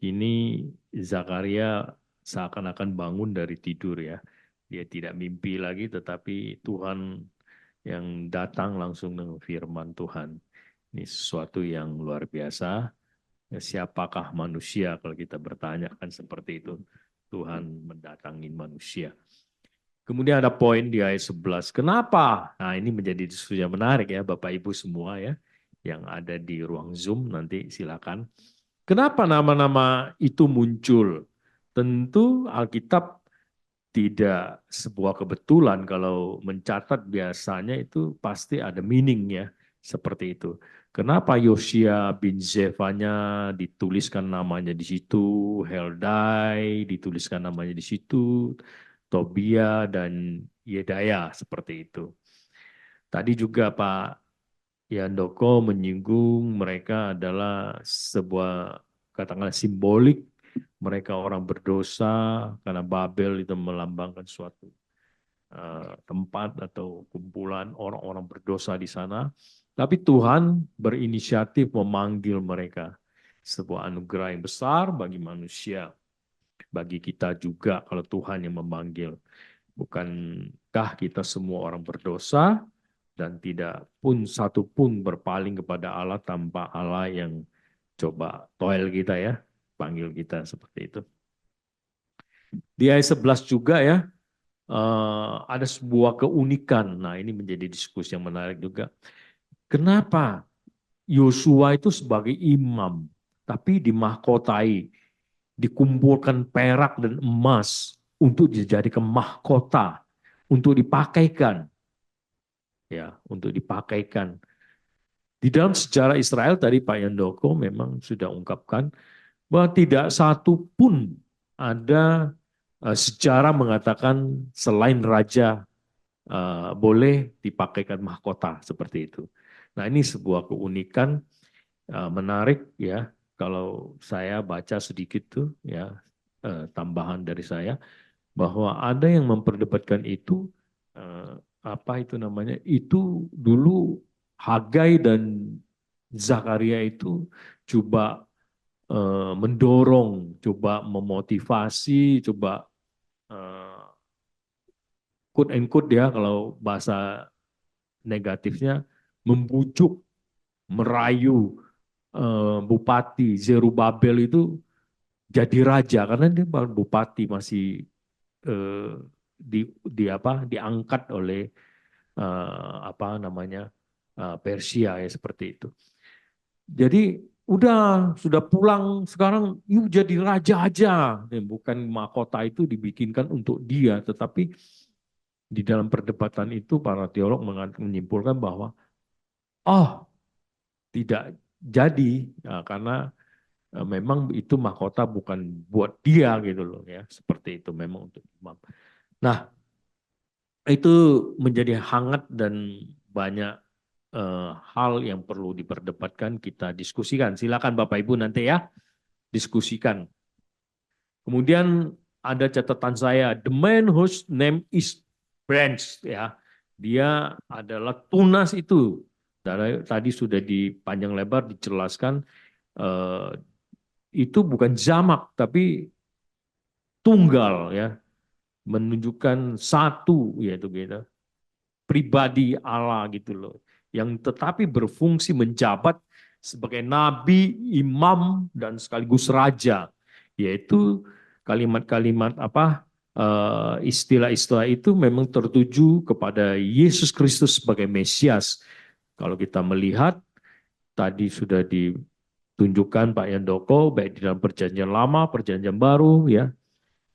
ini Zakaria seakan-akan bangun dari tidur ya. Dia tidak mimpi lagi tetapi Tuhan yang datang langsung dengan firman Tuhan. Ini sesuatu yang luar biasa. Ya, siapakah manusia kalau kita bertanya kan seperti itu. Tuhan mendatangi manusia. Kemudian ada poin di ayat 11. Kenapa? Nah ini menjadi diskusi yang menarik ya Bapak Ibu semua ya. Yang ada di ruang Zoom nanti silakan. Kenapa nama-nama itu muncul? Tentu Alkitab tidak sebuah kebetulan kalau mencatat biasanya itu pasti ada meaning-nya seperti itu. Kenapa Yosia bin Zefanya dituliskan namanya di situ, Heldai dituliskan namanya di situ, Tobia dan Yedaya seperti itu. Tadi juga Pak Yandoko menyinggung mereka adalah sebuah katakanlah simbolik mereka orang berdosa karena Babel itu melambangkan suatu tempat atau kumpulan orang-orang berdosa di sana. Tapi Tuhan berinisiatif memanggil mereka. Sebuah anugerah yang besar bagi manusia. Bagi kita juga kalau Tuhan yang memanggil. Bukankah kita semua orang berdosa dan tidak pun satu pun berpaling kepada Allah tanpa Allah yang coba toel kita ya, panggil kita seperti itu. Di ayat 11 juga ya, ada sebuah keunikan. Nah ini menjadi diskusi yang menarik juga. Kenapa Yosua itu sebagai imam, tapi dimahkotai, dikumpulkan perak dan emas untuk dijadikan mahkota, untuk dipakaikan, ya, untuk dipakaikan. Di dalam sejarah Israel tadi Pak Yandoko memang sudah ungkapkan bahwa tidak satu pun ada sejarah mengatakan selain raja boleh dipakaikan mahkota seperti itu. Nah ini sebuah keunikan menarik ya. Kalau saya baca sedikit tuh ya tambahan dari saya bahwa ada yang memperdebatkan itu apa itu namanya itu dulu Hagai dan Zakaria itu coba mendorong, coba memotivasi, coba quote and quote ya kalau bahasa negatifnya membujuk, merayu Bupati Zerubabel itu jadi raja karena dia bupati masih eh, diangkat oleh apa namanya Persia ya seperti itu. Jadi sudah pulang sekarang yuk jadi raja aja. Bukan mahkota itu dibikinkan untuk dia, tetapi di dalam perdebatan itu para teolog menyimpulkan bahwa oh tidak jadi ya, karena memang itu mahkota bukan buat dia gitu loh ya seperti itu memang untuk imam. Nah itu menjadi hangat dan banyak hal yang perlu diperdebatkan kita diskusikan. Silakan Bapak Ibu nanti ya diskusikan. Kemudian ada catatan saya, the man whose name is Branch ya, dia adalah tunas itu. Tadi sudah dipanjang lebar dijelaskan itu bukan jamak tapi tunggal ya, menunjukkan satu yaitu gitu pribadi Allah gitu loh, yang tetapi berfungsi menjabat sebagai nabi, imam dan sekaligus raja, yaitu kalimat-kalimat apa istilah-istilah itu memang tertuju kepada Yesus Kristus sebagai Mesias. Kalau kita melihat tadi sudah ditunjukkan Pak Yandoko baik di dalam perjanjian lama, perjanjian baru ya.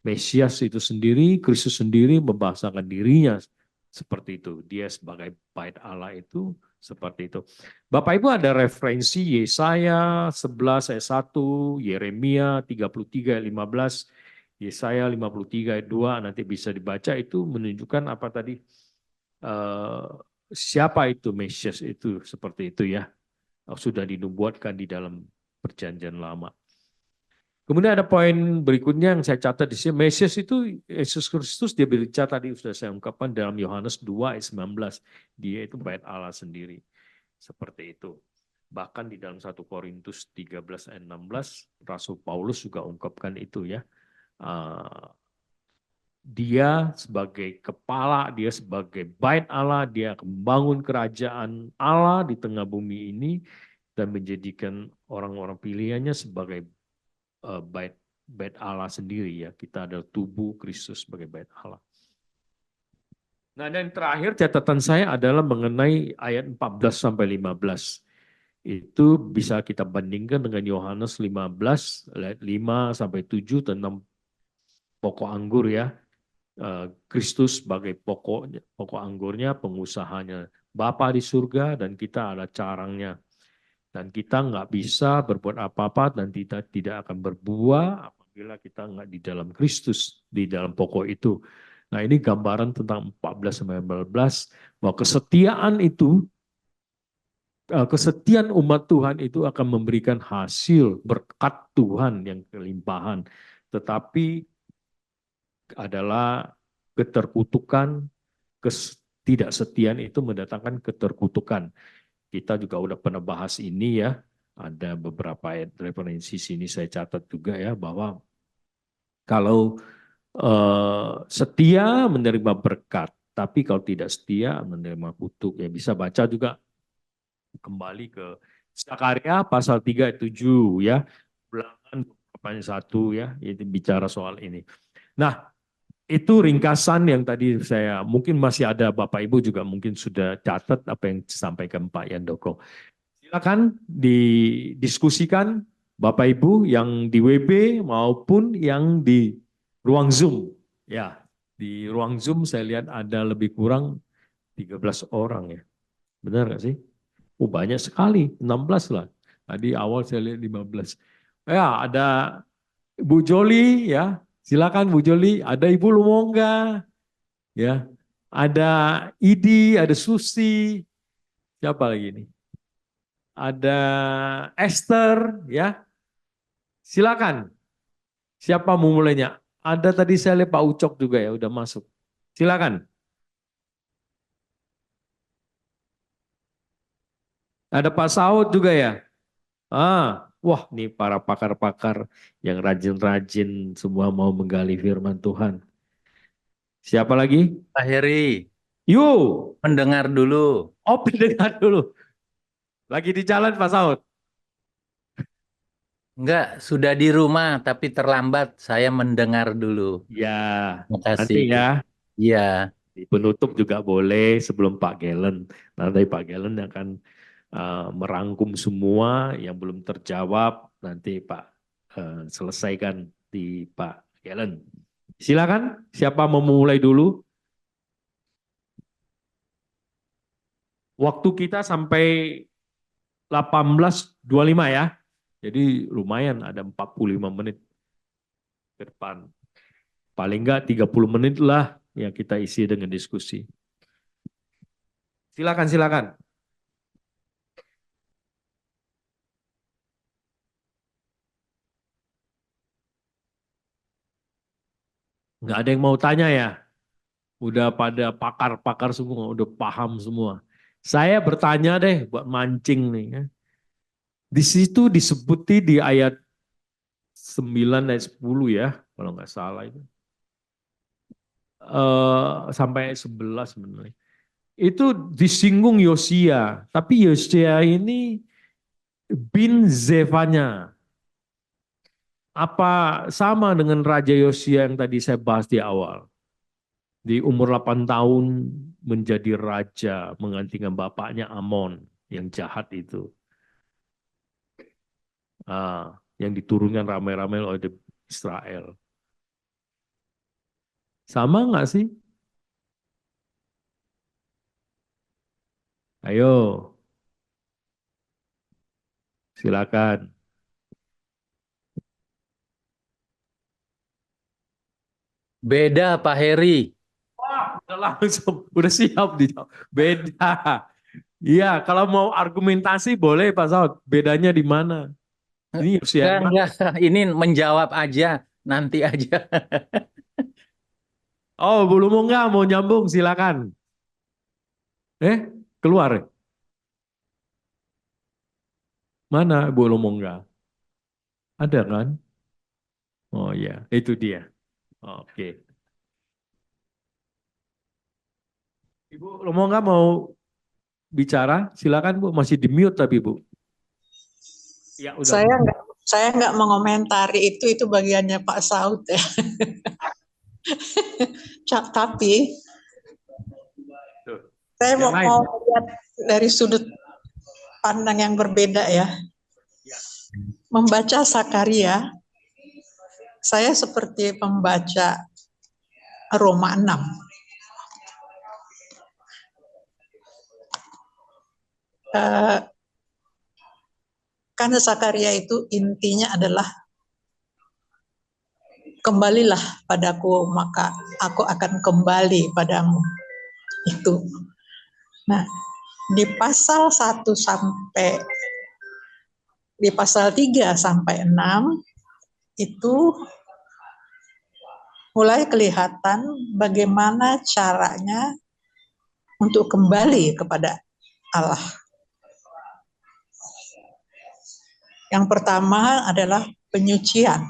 Mesias itu sendiri, Kristus sendiri membahasakan dirinya seperti itu. Dia sebagai bait Allah itu seperti itu. Bapak Ibu ada referensi Yesaya 11 ayat 1, Yeremia 33 ayat 15, Yesaya 53 ayat 2, nanti bisa dibaca itu menunjukkan apa tadi, siapa itu Mesias itu seperti itu ya. Sudah dinubuatkan di dalam perjanjian lama. Kemudian ada poin berikutnya yang saya catat di sini. Mesias itu Yesus Kristus, dia berbicara tadi sudah saya ungkapkan dalam Yohanes 2 ayat 19. Dia itu bait Allah sendiri. Seperti itu. Bahkan di dalam 1 Korintus 13 ayat 16, Rasul Paulus juga ungkapkan itu ya. Dia sebagai kepala, dia sebagai bait Allah, dia akan membangun kerajaan Allah di tengah bumi ini dan menjadikan orang-orang pilihannya sebagai bait bait Allah sendiri ya. Kita adalah tubuh Kristus sebagai bait Allah. Nah, dan terakhir catatan saya adalah mengenai ayat 14 sampai 15. Itu bisa kita bandingkan dengan Yohanes 15 ayat 5 sampai 7 tentang pokok anggur ya. Kristus sebagai pokok anggurnya, pengusahanya Bapa di surga dan kita adalah carangnya. Dan kita nggak bisa berbuat apa-apa dan kita tidak akan berbuah apabila kita nggak di dalam Kristus, di dalam pokok itu. Nah ini gambaran tentang 14-15, bahwa kesetiaan itu, kesetiaan umat Tuhan itu akan memberikan hasil berkat Tuhan yang kelimpahan. Tetapi adalah keterkutukan, ketidaksetiaan itu mendatangkan keterkutukan. Kita juga udah pernah bahas ini ya. Ada beberapa referensi sini saya catat juga ya bahwa kalau setia menerima berkat, tapi kalau tidak setia menerima kutuk. Ya bisa baca juga kembali ke Zakaria pasal 3 ayat 7 ya. Ulangan pasal 1 ya, itu bicara soal ini. Nah, itu ringkasan yang tadi saya, mungkin masih ada Bapak Ibu juga mungkin sudah catat apa yang disampaikan Pak Yandoko. Silakan didiskusikan Bapak Ibu yang di WB maupun yang di ruang Zoom. Ya, di ruang Zoom saya lihat ada lebih kurang 13 orang ya. Benar nggak sih? Oh banyak sekali, 16 lah. Tadi awal saya lihat 15. Ya, ada Bu Joli ya. Silakan Bu Joli, ada Ibu Lumongga ya. Ada Idi, ada Susi. Siapa lagi ini? Ada Esther ya. Silakan. Siapa mau mulainya? Ada tadi saya lihat Pak Ucok juga ya udah masuk. Silakan. Ada Pak Saud juga ya. Wah nih para pakar-pakar yang rajin-rajin semua mau menggali firman Tuhan. Siapa lagi? Pak Heri, Yuk. mendengar dulu. Oh pendengar dulu. Lagi di jalan Pak Saud. Enggak, sudah di rumah tapi terlambat. Saya mendengar dulu. Ya, Terima nanti kasih. ya. Iya, Di penutup juga boleh sebelum Pak Galen. Nanti Pak Galen akan merangkum semua yang belum terjawab. Nanti Pak selesaikan di Pak Galen. Silakan, siapa mau memulai dulu? Waktu kita sampai 18.25 ya. Jadi lumayan ada 45 menit ke depan. Paling enggak 30 menit lah yang kita isi dengan diskusi. Silakan, silakan. Nggak ada yang mau tanya ya? Udah pada pakar-pakar semua, udah paham semua. Saya bertanya deh buat mancing nih. Ya. Di situ disebuti di ayat 9 ayat 10 ya, kalau nggak salah itu. Sampai 11 sebenarnya. Itu disinggung Yosia, tapi Yosia ini bin Zefanya. Apa sama dengan Raja Yosia yang tadi saya bahas di awal? Di umur 8 tahun menjadi raja menggantikan bapaknya Amon yang jahat itu. Yang diturunkan ramai-ramai oleh Israel. Sama nggak sih? Ayo, silakan. beda Pak Heri. Wah, udah langsung, udah siap dijawab. Beda. Iya, kalau mau argumentasi boleh Pak Saud. Bedanya di mana? Ini usia yang mana? Enggak. Ini menjawab aja, nanti aja. Oh, belum mau nggak mau nyambung silakan. Keluar. Mana belum mau nggak? Ada kan? Oh ya, itu dia. Oke. Ibu mau nggak mau bicara? Silakan Bu. Masih di mute tapi Bu. Ya udah. Saya nggak mengomentari itu bagiannya Pak Saud ya. Tapi Tuh. saya Yang lain. mau lihat dari sudut pandang yang berbeda ya. Membaca Sakaria, saya seperti membaca Roma 6. Karena Sakaria itu intinya adalah kembalilah padaku maka aku akan kembali padamu. Itu. Nah, di pasal 1 sampai di pasal 3 sampai 6 itu mulai kelihatan bagaimana caranya untuk kembali kepada Allah. Yang pertama adalah penyucian.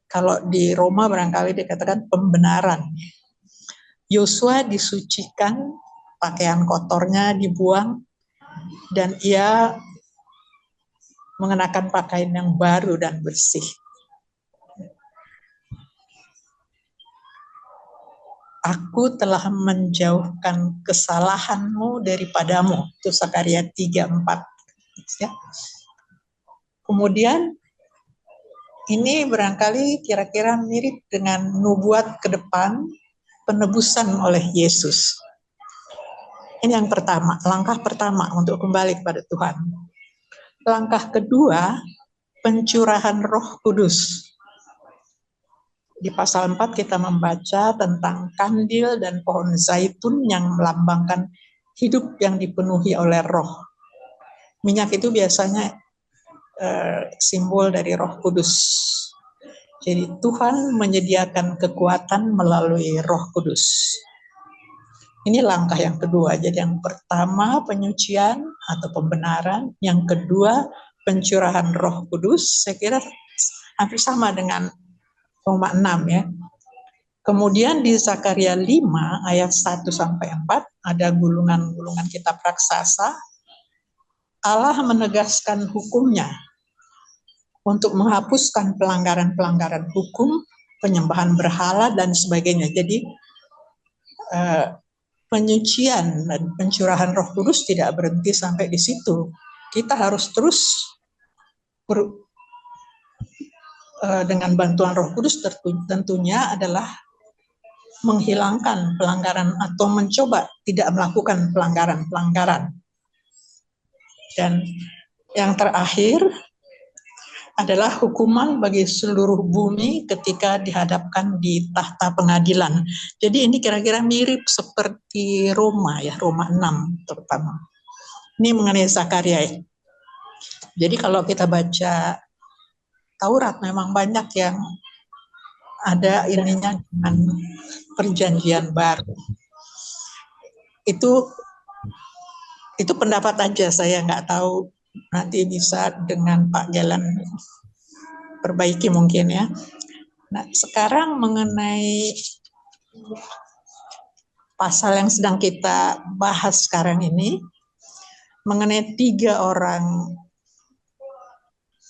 Kalau di Roma barangkali dikatakan pembenaran. Yosua disucikan, pakaian kotornya dibuang, dan ia mengenakan pakaian yang baru dan bersih. Aku telah menjauhkan kesalahanmu daripadamu. Itu Sakaria 3:4. Ya. Kemudian ini barangkali kira-kira mirip dengan nubuat ke depan penebusan oleh Yesus. Ini yang pertama, langkah pertama untuk kembali kepada Tuhan. Langkah kedua, pencurahan Roh Kudus. Di pasal 4 kita membaca tentang kandil dan pohon zaitun yang melambangkan hidup yang dipenuhi oleh roh. Minyak itu biasanya simbol dari Roh Kudus. Jadi Tuhan menyediakan kekuatan melalui Roh Kudus. Ini langkah yang kedua. Jadi yang pertama penyucian atau pembenaran, yang kedua pencurahan Roh Kudus. Saya kira hampir sama dengan Roma 6 ya. Kemudian di Zakaria 5 ayat 1 sampai 4 ada gulungan-gulungan kitab raksasa. Allah menegaskan hukumnya untuk menghapuskan pelanggaran-pelanggaran hukum, penyembahan berhala dan sebagainya. Jadi penyucian dan pencurahan Roh Kudus tidak berhenti sampai di situ. Kita harus terus dengan bantuan Roh Kudus tentunya adalah menghilangkan pelanggaran atau mencoba tidak melakukan pelanggaran-pelanggaran. Dan yang terakhir adalah hukuman bagi seluruh bumi ketika dihadapkan di tahta pengadilan. Jadi ini kira-kira mirip seperti Roma ya, Roma 6 terutama. Ini mengenai Zakaria. Jadi kalau kita baca Taurat memang banyak yang ada ininya dengan perjanjian baru. Itu pendapat aja, saya nggak tahu, nanti bisa dengan Pak Gelan perbaiki mungkin ya. Nah, sekarang mengenai pasal yang sedang kita bahas sekarang ini, mengenai 3 orang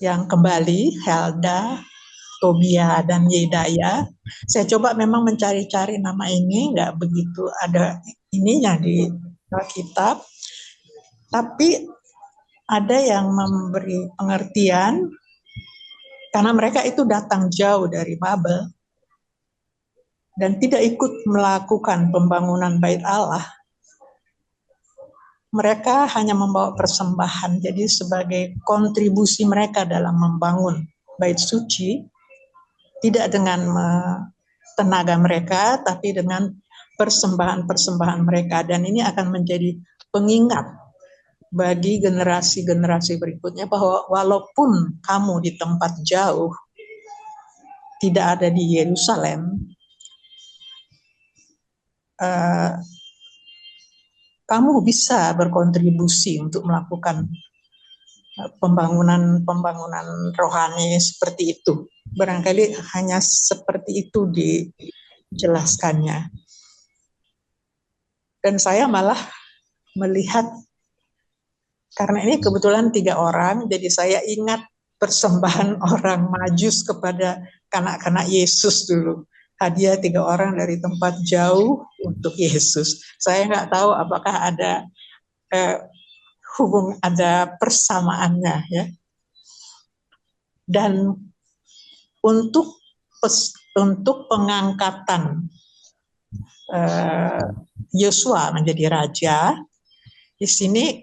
yang kembali, Helda, Tobia, dan Yedaya. Saya coba memang mencari-cari nama ini, nggak begitu ada ininya di Alkitab. Tapi ada yang memberi pengertian karena mereka itu datang jauh dari Babel dan tidak ikut melakukan pembangunan Bait Allah. Mereka hanya membawa persembahan, jadi sebagai kontribusi mereka dalam membangun Bait Suci, tidak dengan tenaga mereka, tapi dengan persembahan-persembahan mereka. Dan ini akan menjadi pengingat bagi generasi-generasi berikutnya bahwa walaupun kamu di tempat jauh, tidak ada di Yerusalem, kamu bisa berkontribusi untuk melakukan pembangunan rohani seperti itu. Barangkali hanya seperti itu dijelaskannya. Dan saya malah melihat, karena ini kebetulan 3 orang, jadi saya ingat persembahan orang Majus kepada kanak-kanak Yesus dulu. Hadiah 3 orang dari tempat jauh untuk Yesus. Saya nggak tahu apakah ada ada persamaannya ya. Dan untuk pengangkatan Yosua menjadi raja, di sini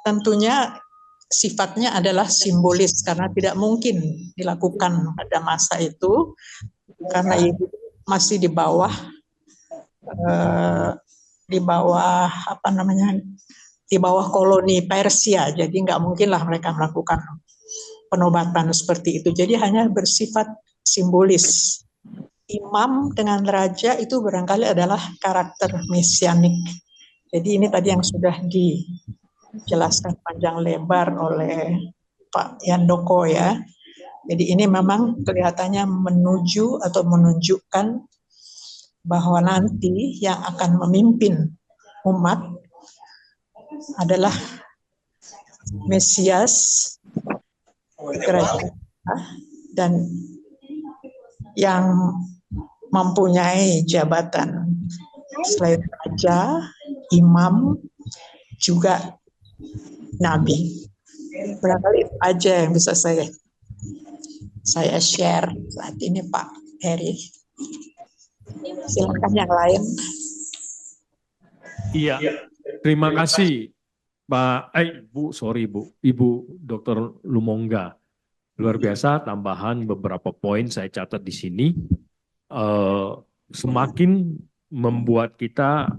tentunya sifatnya adalah simbolis karena tidak mungkin dilakukan pada masa itu karena itu masih di bawah di bawah koloni Persia, jadi nggak mungkinlah mereka melakukan penobatan seperti itu. Jadi hanya bersifat simbolis. Imam dengan raja itu barangkali adalah karakter mesianik. Jadi ini tadi yang sudah dijelaskan panjang lebar oleh Pak Yandoko ya. Jadi ini memang kelihatannya menuju atau menunjukkan bahwa nanti yang akan memimpin umat adalah Mesias kerajaan dan yang mempunyai jabatan selain raja, imam, juga nabi. Barangkali itu aja yang bisa saya share saat ini, Pak Heri. Silakan yang lain. Iya, terima kasih Pak, Ibu Dr. Lumongga. Luar biasa, tambahan beberapa poin saya catat di sini. Semakin membuat kita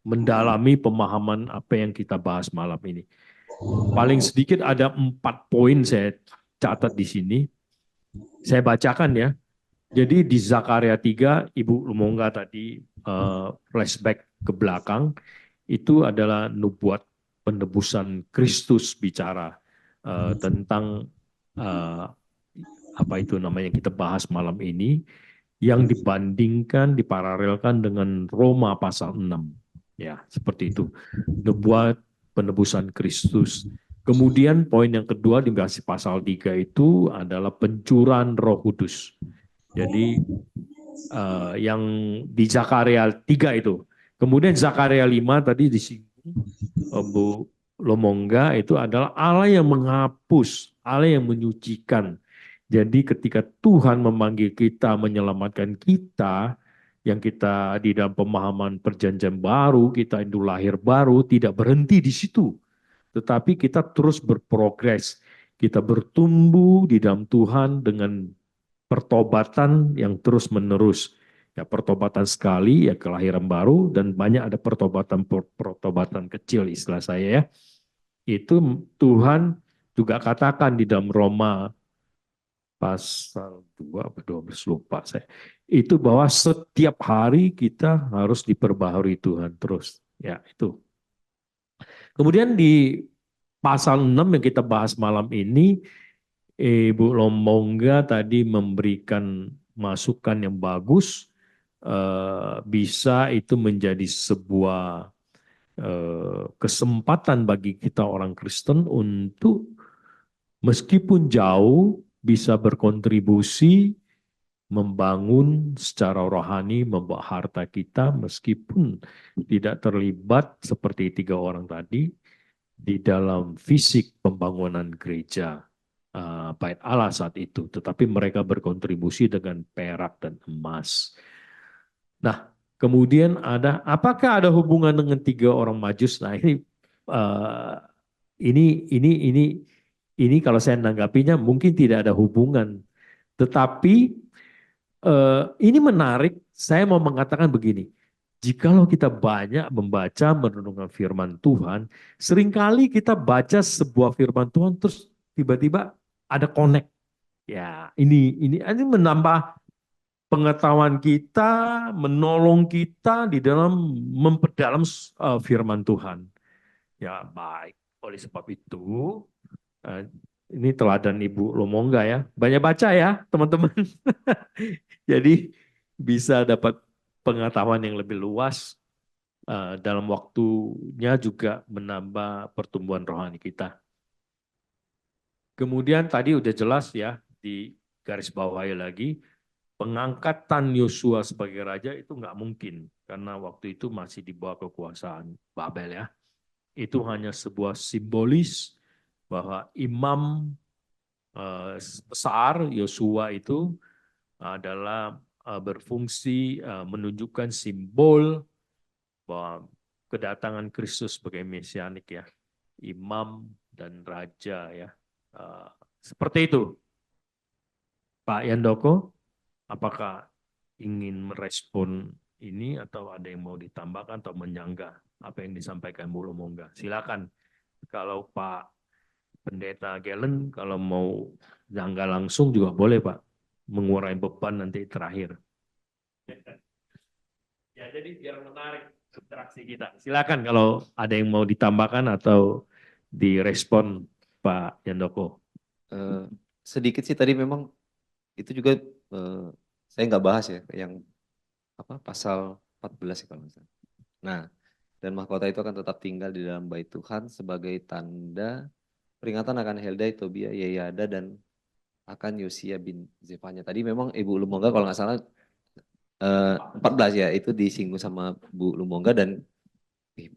mendalami pemahaman apa yang kita bahas malam ini. Paling sedikit ada 4 poin saya catat di sini. Saya bacakan ya. Jadi di Zakaria 3, Ibu Lumongga tadi flashback ke belakang, itu adalah nubuat penebusan Kristus bicara tentang apa itu namanya yang kita bahas malam ini, yang dibandingkan, diparalelkan dengan Roma pasal 6. Ya, seperti itu. Nubuat penebusan Kristus. Kemudian poin yang kedua di pasal 3 itu adalah pencurahan Roh Kudus. Jadi yang di Zakaria 3 itu. Kemudian Zakaria 5 tadi disinggung Bu Lumongga, itu adalah Allah yang menghapus, Allah yang menyucikan. Jadi ketika Tuhan memanggil kita, menyelamatkan kita, yang kita di dalam pemahaman perjanjian baru, kita itu lahir baru, tidak berhenti di situ. Tetapi kita terus berprogres. Kita bertumbuh di dalam Tuhan dengan pertobatan yang terus-menerus. Ya, pertobatan sekali, ya kelahiran baru, dan banyak ada pertobatan kecil istilah saya ya. Itu Tuhan juga katakan di dalam Roma pasal 2 atau 12 lupa saya. Itu bahwa setiap hari kita harus diperbaharui Tuhan terus. Ya, itu. Kemudian di pasal 6 yang kita bahas malam ini, Ibu Lumongga tadi memberikan masukan yang bagus, bisa itu menjadi sebuah kesempatan bagi kita orang Kristen untuk meskipun jauh bisa berkontribusi membangun secara rohani, membawa harta kita meskipun tidak terlibat seperti 3 orang tadi di dalam fisik pembangunan gereja Bait Allah saat itu, tetapi mereka berkontribusi dengan perak dan emas. Nah, kemudian apakah ada hubungan dengan 3 orang Majus? Nah, ini kalau saya menanggapinya mungkin tidak ada hubungan, tetapi ini menarik. Saya mau mengatakan begini, Jikalau kita banyak membaca merenungkan firman Tuhan, seringkali kita baca sebuah firman Tuhan terus tiba-tiba ada connect. Ya, ini menambah pengetahuan kita, menolong kita di dalam memperdalam firman Tuhan. Ya, baik. Oleh sebab itu, eh, ini teladan Ibu Lomongga ya. Banyak baca ya, teman-teman. Jadi bisa dapat pengetahuan yang lebih luas, dalam waktunya juga menambah pertumbuhan rohani kita. Kemudian tadi udah jelas ya, di garis bawahi lagi, pengangkatan Yosua sebagai raja itu nggak mungkin, karena waktu itu masih di bawah kekuasaan Babel ya. Itu hanya sebuah simbolis bahwa imam besar Yosua itu adalah berfungsi menunjukkan simbol bahwa kedatangan Kristus sebagai mesianik ya, imam dan raja ya. Seperti itu. Pak Yandoko, apakah ingin merespon ini atau ada yang mau ditambahkan atau menyanggah apa yang disampaikan Bu Lomongga? Silakan. Kalau Pak Pendeta Galen kalau mau sanggah langsung juga boleh Pak, mengurai beban nanti terakhir. Ya, jadi biar menarik interaksi kita. Silakan kalau ada yang mau ditambahkan atau direspon Pak Yandoko. Sedikit sih tadi memang itu juga saya nggak bahas ya yang pasal 14 ya kalau misalnya. Nah, dan mahkota itu akan tetap tinggal di dalam bait Tuhan sebagai tanda peringatan akan Heldai, Tobia, Yeyada dan akan Yosia bin Zefanya. Tadi memang Ibu Lumongga kalau nggak salah 14 ya, itu disinggung sama Bu Lumongga dan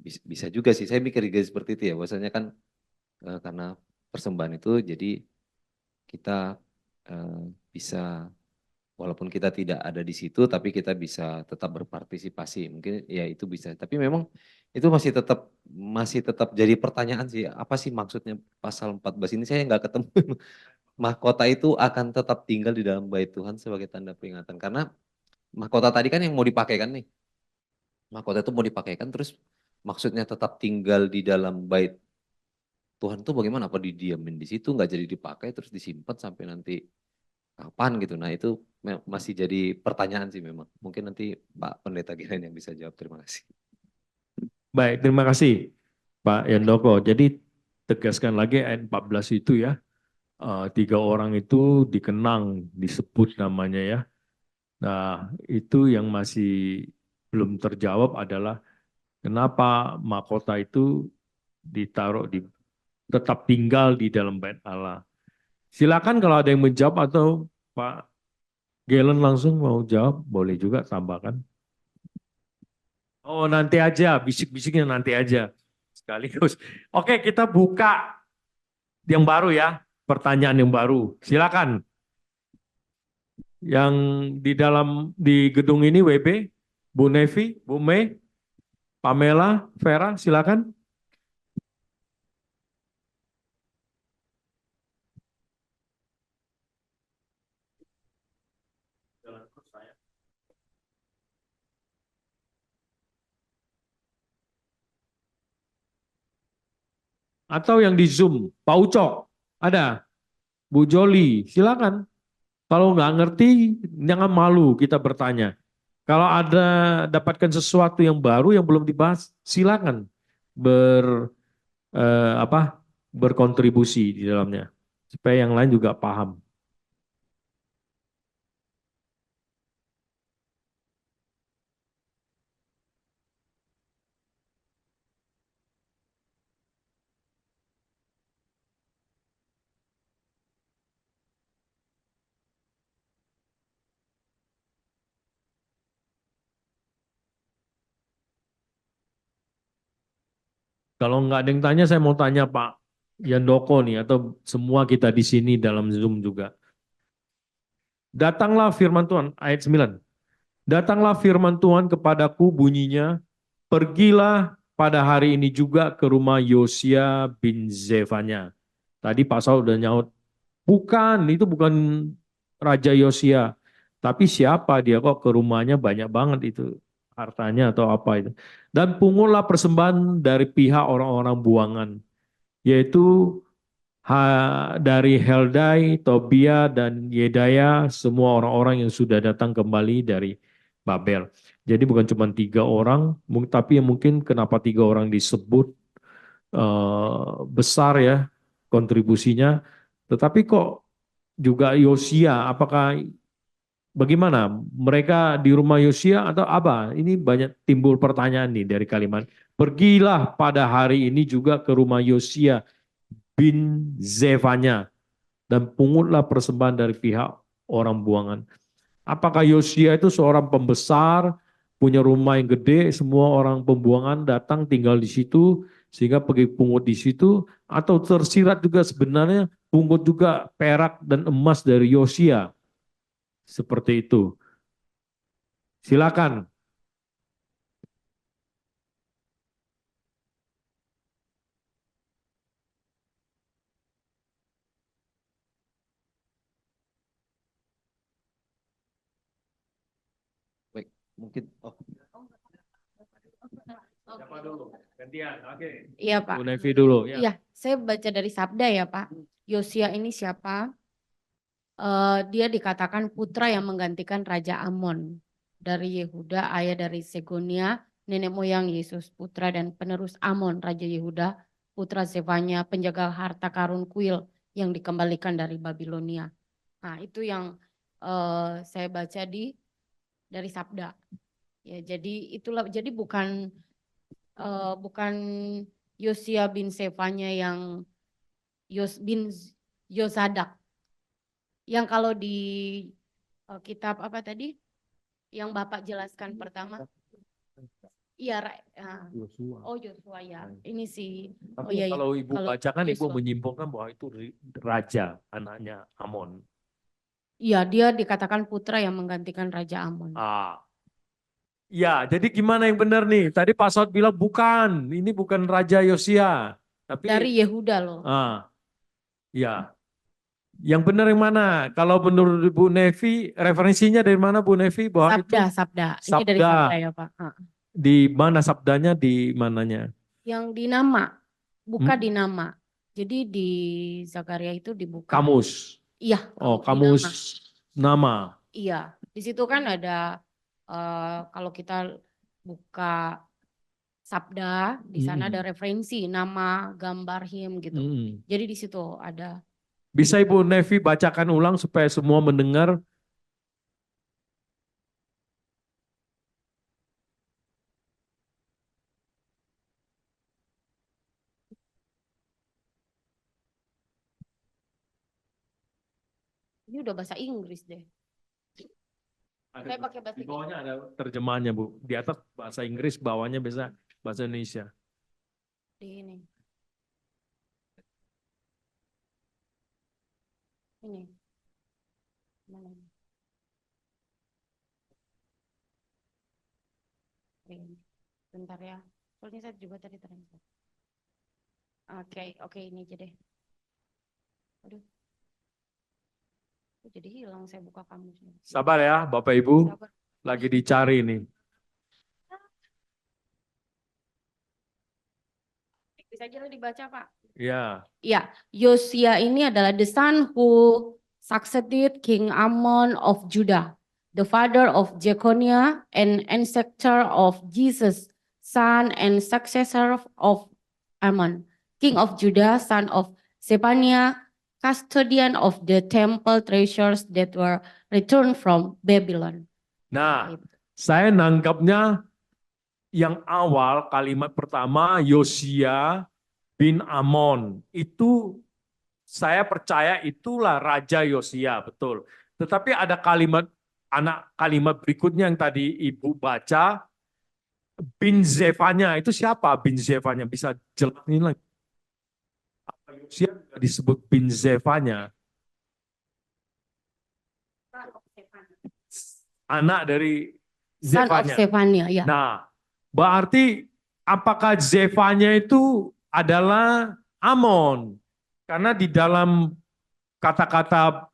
bisa juga sih, saya mikir juga seperti itu ya, bahwasanya kan karena persembahan itu jadi kita bisa, walaupun kita tidak ada di situ tapi kita bisa tetap berpartisipasi, mungkin ya itu bisa, tapi memang itu masih tetap jadi pertanyaan sih, apa sih maksudnya pasal 14 ini, saya nggak ketemu. Mahkota itu akan tetap tinggal di dalam bait Tuhan sebagai tanda peringatan, karena mahkota tadi kan yang mau dipakaikan nih. Mahkota itu mau dipakaikan terus maksudnya tetap tinggal di dalam bait Tuhan itu bagaimana? Apa didiamin di situ nggak jadi dipakai terus disimpan sampai nanti kapan gitu. Nah itu masih jadi pertanyaan sih memang. Mungkin nanti Pak Pendeta Giren yang bisa jawab. Terima kasih. Baik, terima kasih Pak Yandoko. Jadi tegaskan lagi ayat 14 itu ya. 3 orang itu dikenang, disebut namanya ya. Nah, itu yang masih belum terjawab adalah kenapa mahkota itu ditaruh tetap tinggal di dalam bait Allah. Silakan kalau ada yang menjawab atau Pak Galen langsung mau jawab, boleh juga tambahkan. Oh, nanti aja, bisik-bisiknya nanti aja. Sekaligus. Oke, kita buka yang baru ya, pertanyaan yang baru. Silakan. Yang di gedung ini WB, Bu Nevi, Bu Mei, Pamela, Vera, silakan. Atau yang di Zoom, Pak Ucok, ada. Bu Joli, silakan. Kalau nggak ngerti, jangan malu kita bertanya. Kalau ada dapatkan sesuatu yang baru yang belum dibahas, silakan berkontribusi di dalamnya supaya yang lain juga paham. Kalau nggak ada yang tanya, saya mau tanya Pak Yandoko nih, atau semua kita di sini dalam Zoom juga. Datanglah firman Tuhan, ayat 9. Datanglah firman Tuhan kepadaku bunyinya, pergilah pada hari ini juga ke rumah Yosia bin Zefanya. Tadi Pak Saul udah nyaut, bukan, itu bukan Raja Yosia. Tapi siapa dia kok ke rumahnya banyak banget itu. hartanya atau apa itu. Dan pungutlah persembahan dari pihak orang-orang buangan, yaitu dari Heldai, Tobia, dan Yedaya, semua orang-orang yang sudah datang kembali dari Babel. Jadi bukan cuma 3 orang, tapi mungkin kenapa 3 orang disebut besar ya kontribusinya, tetapi kok juga Yosia, apakah bagaimana mereka di rumah Yosia atau apa? Ini banyak timbul pertanyaan nih dari kalimat. Pergilah pada hari ini juga ke rumah Yosia bin Zefanya dan pungutlah persembahan dari pihak orang buangan. Apakah Yosia itu seorang pembesar, punya rumah yang gede, semua orang pembuangan datang tinggal di situ, sehingga pergi pungut di situ, atau tersirat juga sebenarnya pungut juga perak dan emas dari Yosia? Seperti itu. Silakan. Baik, mungkin Siapa dulu? Gantian, oke. Iya Pak. Bu Nevi dulu. Ya. Iya, saya baca dari Sabda ya Pak. Yosia ini siapa? Dia dikatakan putra yang menggantikan Raja Amon dari Yehuda, ayah dari Segonia, nenek moyang Yesus, putra dan penerus Amon, Raja Yehuda, putra Zefanya, penjaga harta karun kuil yang dikembalikan dari Babilonia. Nah itu yang saya baca dari Sabda. Ya jadi itulah, jadi bukan Yosia bin Zefanya yang bin Yosadak. Yang kalau di kitab apa tadi? Yang Bapak jelaskan pertama. Iya, oh Yosua ya. Ini sih. Tapi Oh iya, kalau Ibu kalau bacakan, Ibu Yosua. menyimpulkan bahwa itu raja, anaknya Amon. Iya, dia dikatakan putra yang menggantikan Raja Amon. Ya, jadi gimana yang benar nih? Tadi Pak Saud bilang bukan, ini bukan Raja Yosia. Tapi Dari Yehuda loh. ya. Yang benar yang mana? Kalau menurut Bu Nevi, referensinya dari mana Bu Nevi? Bahwa Sabda. Ini dari Sabda ya Pak. Di mana sabdanya, di mananya? Yang di nama, buka di nama. Jadi di Zakaria itu dibuka. Kamus. Iya. Oh, kamus nama. Iya, di situ kan ada kalau kita buka Sabda, di sana ada referensi nama, gambar him gitu. Jadi di situ ada. Bisa Ibu Nevi bacakan ulang supaya semua mendengar? Ini udah bahasa Inggris deh. Saya pakai bahasa di bawahnya ada terjemahannya Bu. Di atas bahasa Inggris, bawahnya bisa bahasa Indonesia. Di ini. Ini. Mana ini? Ini. Bentar ya. Soalnya saya juga tadi translate. Oke, ini aja deh. Aduh. Jadi hilang saya buka kamusnya. Sabar ya Bapak Ibu. Sabar. Lagi dicari nih. Bisa aja dibaca Pak. Ya. Ya, Yosia ini adalah the son who succeeded King Amon of Judah, the father of Jeconiah and ancestor of Jesus, son and successor of Amon, king of Judah, son of Zephaniah, custodian of the temple treasures that were returned from Babylon. Nah, saya nangkapnya yang awal kalimat pertama Yosia bin Amon. Itu saya percaya itulah Raja Yosia, betul. Tetapi ada kalimat berikutnya yang tadi Ibu baca, bin Zefanya. Itu siapa bin Zefanya? Bisa jelasin lagi. Yosia disebut bin Zefanya. Anak dari Zefanya. Son of Zephaniah, ya. Nah, berarti apakah Zefanya itu adalah Amon? Karena di dalam kata-kata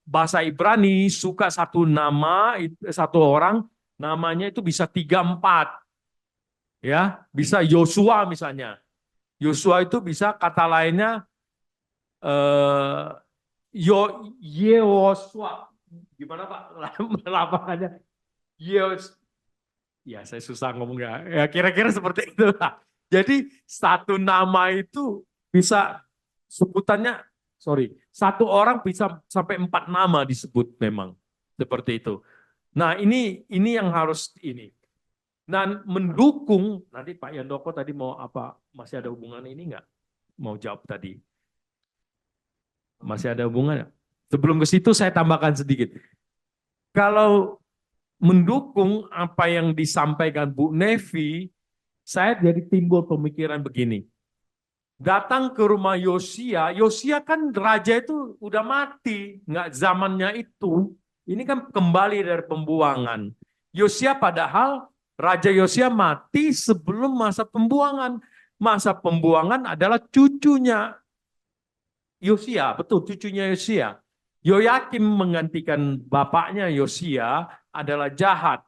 bahasa Ibrani suka satu nama, satu orang namanya itu bisa 3-4. Ya, bisa Yosua misalnya. Yosua itu bisa kata lainnya eh Yosua. Gimana Pak? Lapangannya Yos. Ya, saya susah ngomongnya. Ya, kira-kira seperti itu lah. Jadi satu nama itu bisa sebutannya, sorry, satu orang bisa sampai 4 nama disebut memang seperti itu. Nah, ini yang harus ini. Dan mendukung, nanti Pak Yandoko tadi mau apa? Masih ada hubungan ini nggak? Mau jawab tadi? Masih ada hubungannya? Sebelum ke situ saya tambahkan sedikit. Kalau mendukung apa yang disampaikan Bu Nevi, saya jadi timbul pemikiran begini. Datang ke rumah Yosia, Yosia kan raja itu udah mati, nggak zamannya itu. Ini kan kembali dari pembuangan. Yosia padahal Raja Yosia mati sebelum masa pembuangan. Masa pembuangan adalah cucunya Yosia, betul cucunya Yosia. Yoyakim menggantikan bapaknya Yosia adalah jahat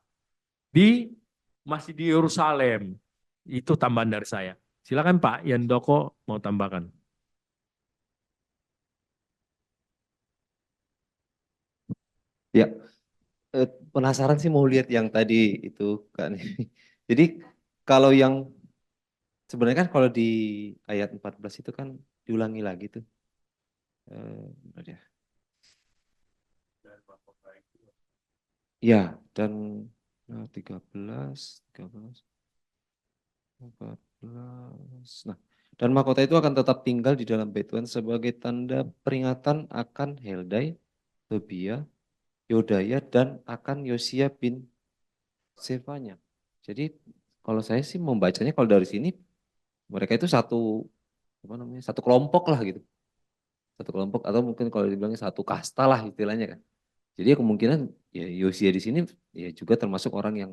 masih di Yerusalem. Itu tambahan dari saya. Silakan Pak Yandoko mau tambahkan. Ya, penasaran sih mau lihat yang tadi itu kan. Jadi kalau yang sebenarnya kan kalau di ayat 14 itu kan diulangi lagi tuh. Bentar ya. Ya, dan 13, 14. Nah, dan mahkota itu akan tetap tinggal di dalam bait Tuhan sebagai tanda peringatan akan Heldai, Tobia, Yodaya, dan akan Yosia bin Sefanya. Jadi kalau saya sih membacanya kalau dari sini mereka itu satu apa namanya satu kelompok lah gitu, satu kelompok atau mungkin kalau dibilangnya satu kasta lah istilahnya kan. Jadi ya kemungkinan ya Yosia di sini ya juga termasuk orang yang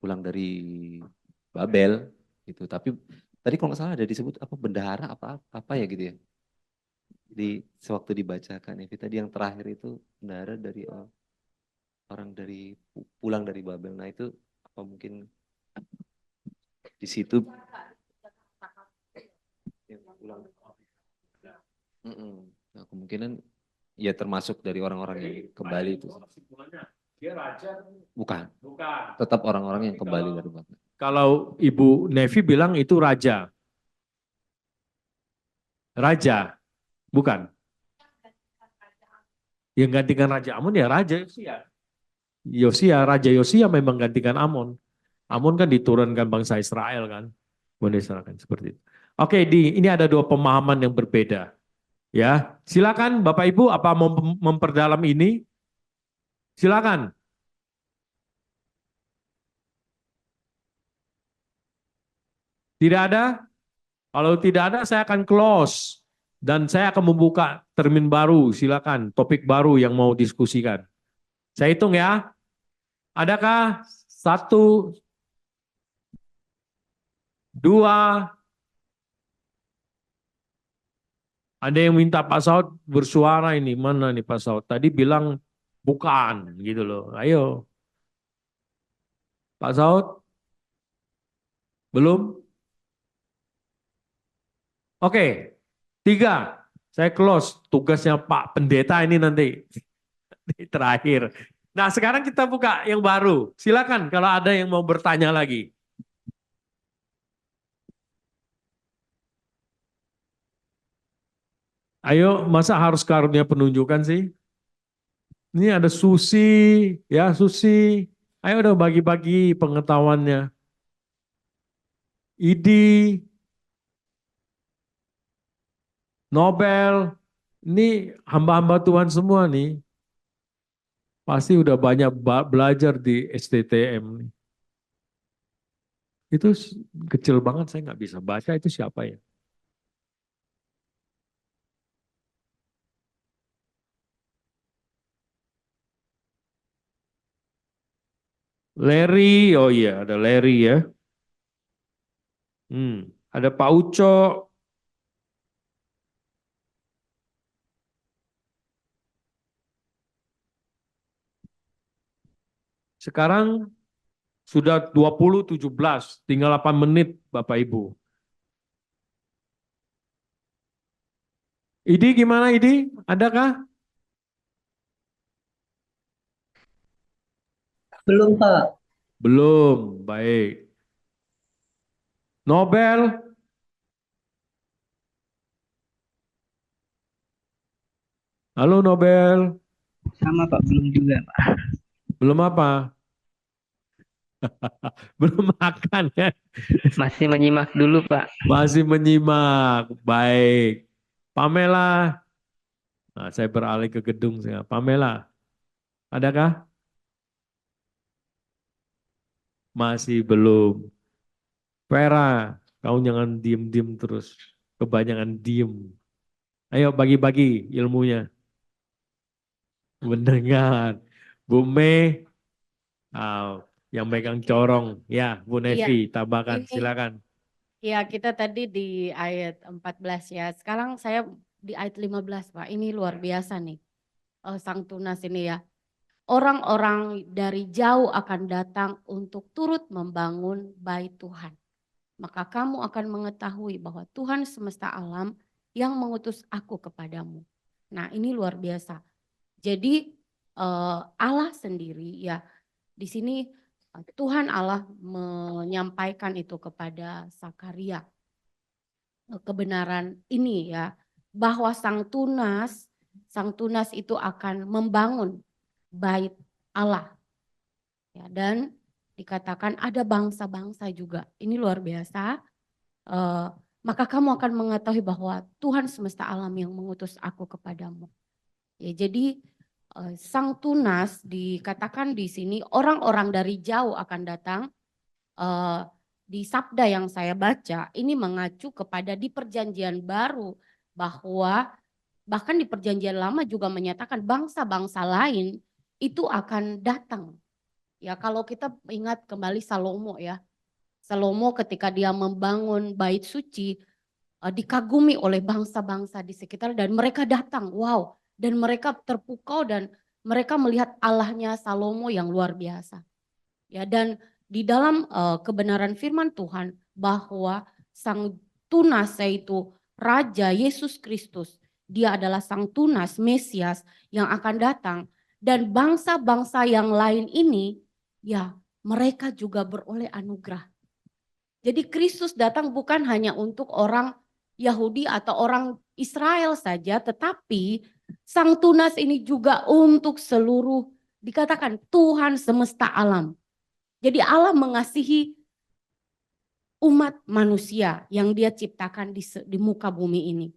pulang dari Babel gitu. Tapi tadi kalau nggak salah ada disebut apa bendahara apa apa ya gitu ya. Di sewaktu dibacakan ya tadi yang terakhir itu bendahara dari orang dari pulang dari Babel. Nah itu apa mungkin di situ yang pulang. Nah, kemungkinan ya termasuk dari orang-orang yang kembali itu. Dia raja? Bukan, Bukan. tetap orang-orang yang kembali dari Babel. Kalau Ibu Nevi bilang itu raja. Raja, bukan. Yang gantikan Raja Amon ya Raja Yosia. Raja Yosia memang gantikan Amon. Amon kan diturunkan bangsa Israel kan. Menisrakan seperti itu. Oke, ini ada dua pemahaman yang berbeda. Ya, silakan Bapak Ibu apa mau memperdalam ini? Silakan. Tidak ada? Kalau tidak ada saya akan close dan saya akan membuka termin baru. Silakan, topik baru yang mau diskusikan. Saya hitung ya. Adakah 1, 2, ada yang minta Pak Saud bersuara ini. Mana nih Pak Saud? Tadi bilang bukan gitu loh. Ayo. Pak Saud? Belum? Oke. 3. Saya close. Tugasnya Pak Pendeta ini nanti. Terakhir. Nah sekarang kita buka yang baru. Silakan kalau ada yang mau bertanya lagi. Ayo, masa harus karunia penunjukan sih? Ini ada Susi, ya Susi. Ayo udah bagi-bagi pengetahuannya. Idi, Nobel, ini hamba-hamba Tuhan semua nih. Pasti udah banyak belajar di STTM nih. Itu kecil banget saya nggak bisa baca itu siapa ya? Larry, oh iya ada Larry ya. Ada Pak Uco. Sekarang Sudah 20:17, tinggal 8 menit Bapak Ibu. Idi gimana Idi? Adakah? Belum, Pak. Belum, baik. Nobel? Halo Nobel, Sama, Pak. Belum juga, Pak. belum apa? Belum makan ya? Masih menyimak dulu, Pak. Masih menyimak, baik. Pamela, nah, saya beralih ke gedung. Pamela, adakah? Masih belum. Vera, kau jangan diem-diem terus. Kebanyakan diem. Ayo bagi-bagi ilmunya. Mendengar. Bu Mei, yang megang corong. Ya, Bu Iya, Nevi, tambahkan. ini Silakan. ya kita tadi di ayat 14 ya. Sekarang saya di ayat 15 Pak. Ini luar biasa nih. Sang Tunas ini ya. Orang-orang dari jauh akan datang untuk turut membangun bait Tuhan. Maka kamu akan mengetahui bahwa Tuhan semesta alam yang mengutus aku kepadamu. Nah, ini luar biasa. Jadi Allah sendiri ya di sini Tuhan Allah menyampaikan itu kepada Zakaria. Kebenaran ini ya bahwa Sang Tunas itu akan membangun bait Allah. Ya, dan dikatakan ada bangsa-bangsa juga. Ini luar biasa. Maka kamu akan mengetahui bahwa Tuhan semesta alam yang mengutus aku kepadamu. Ya, jadi Sang Tunas dikatakan di sini orang-orang dari jauh akan datang. Di sabda yang saya baca ini mengacu kepada di perjanjian baru bahwa bahkan di perjanjian lama juga menyatakan bangsa-bangsa lain itu akan datang. Ya, kalau kita ingat kembali Salomo ya. Salomo ketika dia membangun bait suci dikagumi oleh bangsa-bangsa di sekitar dan mereka datang. Wow, dan mereka terpukau dan mereka melihat Allahnya Salomo yang luar biasa. Ya, dan di dalam kebenaran firman Tuhan bahwa Sang Tunas yaitu Raja Yesus Kristus, dia adalah Sang Tunas Mesias yang akan datang dan bangsa-bangsa yang lain ini ya mereka juga beroleh anugerah. Jadi Kristus datang bukan hanya untuk orang Yahudi atau orang Israel saja, tetapi Sang Tunas ini juga untuk seluruh dikatakan Tuhan semesta alam. Jadi Allah mengasihi umat manusia yang dia ciptakan di muka bumi ini.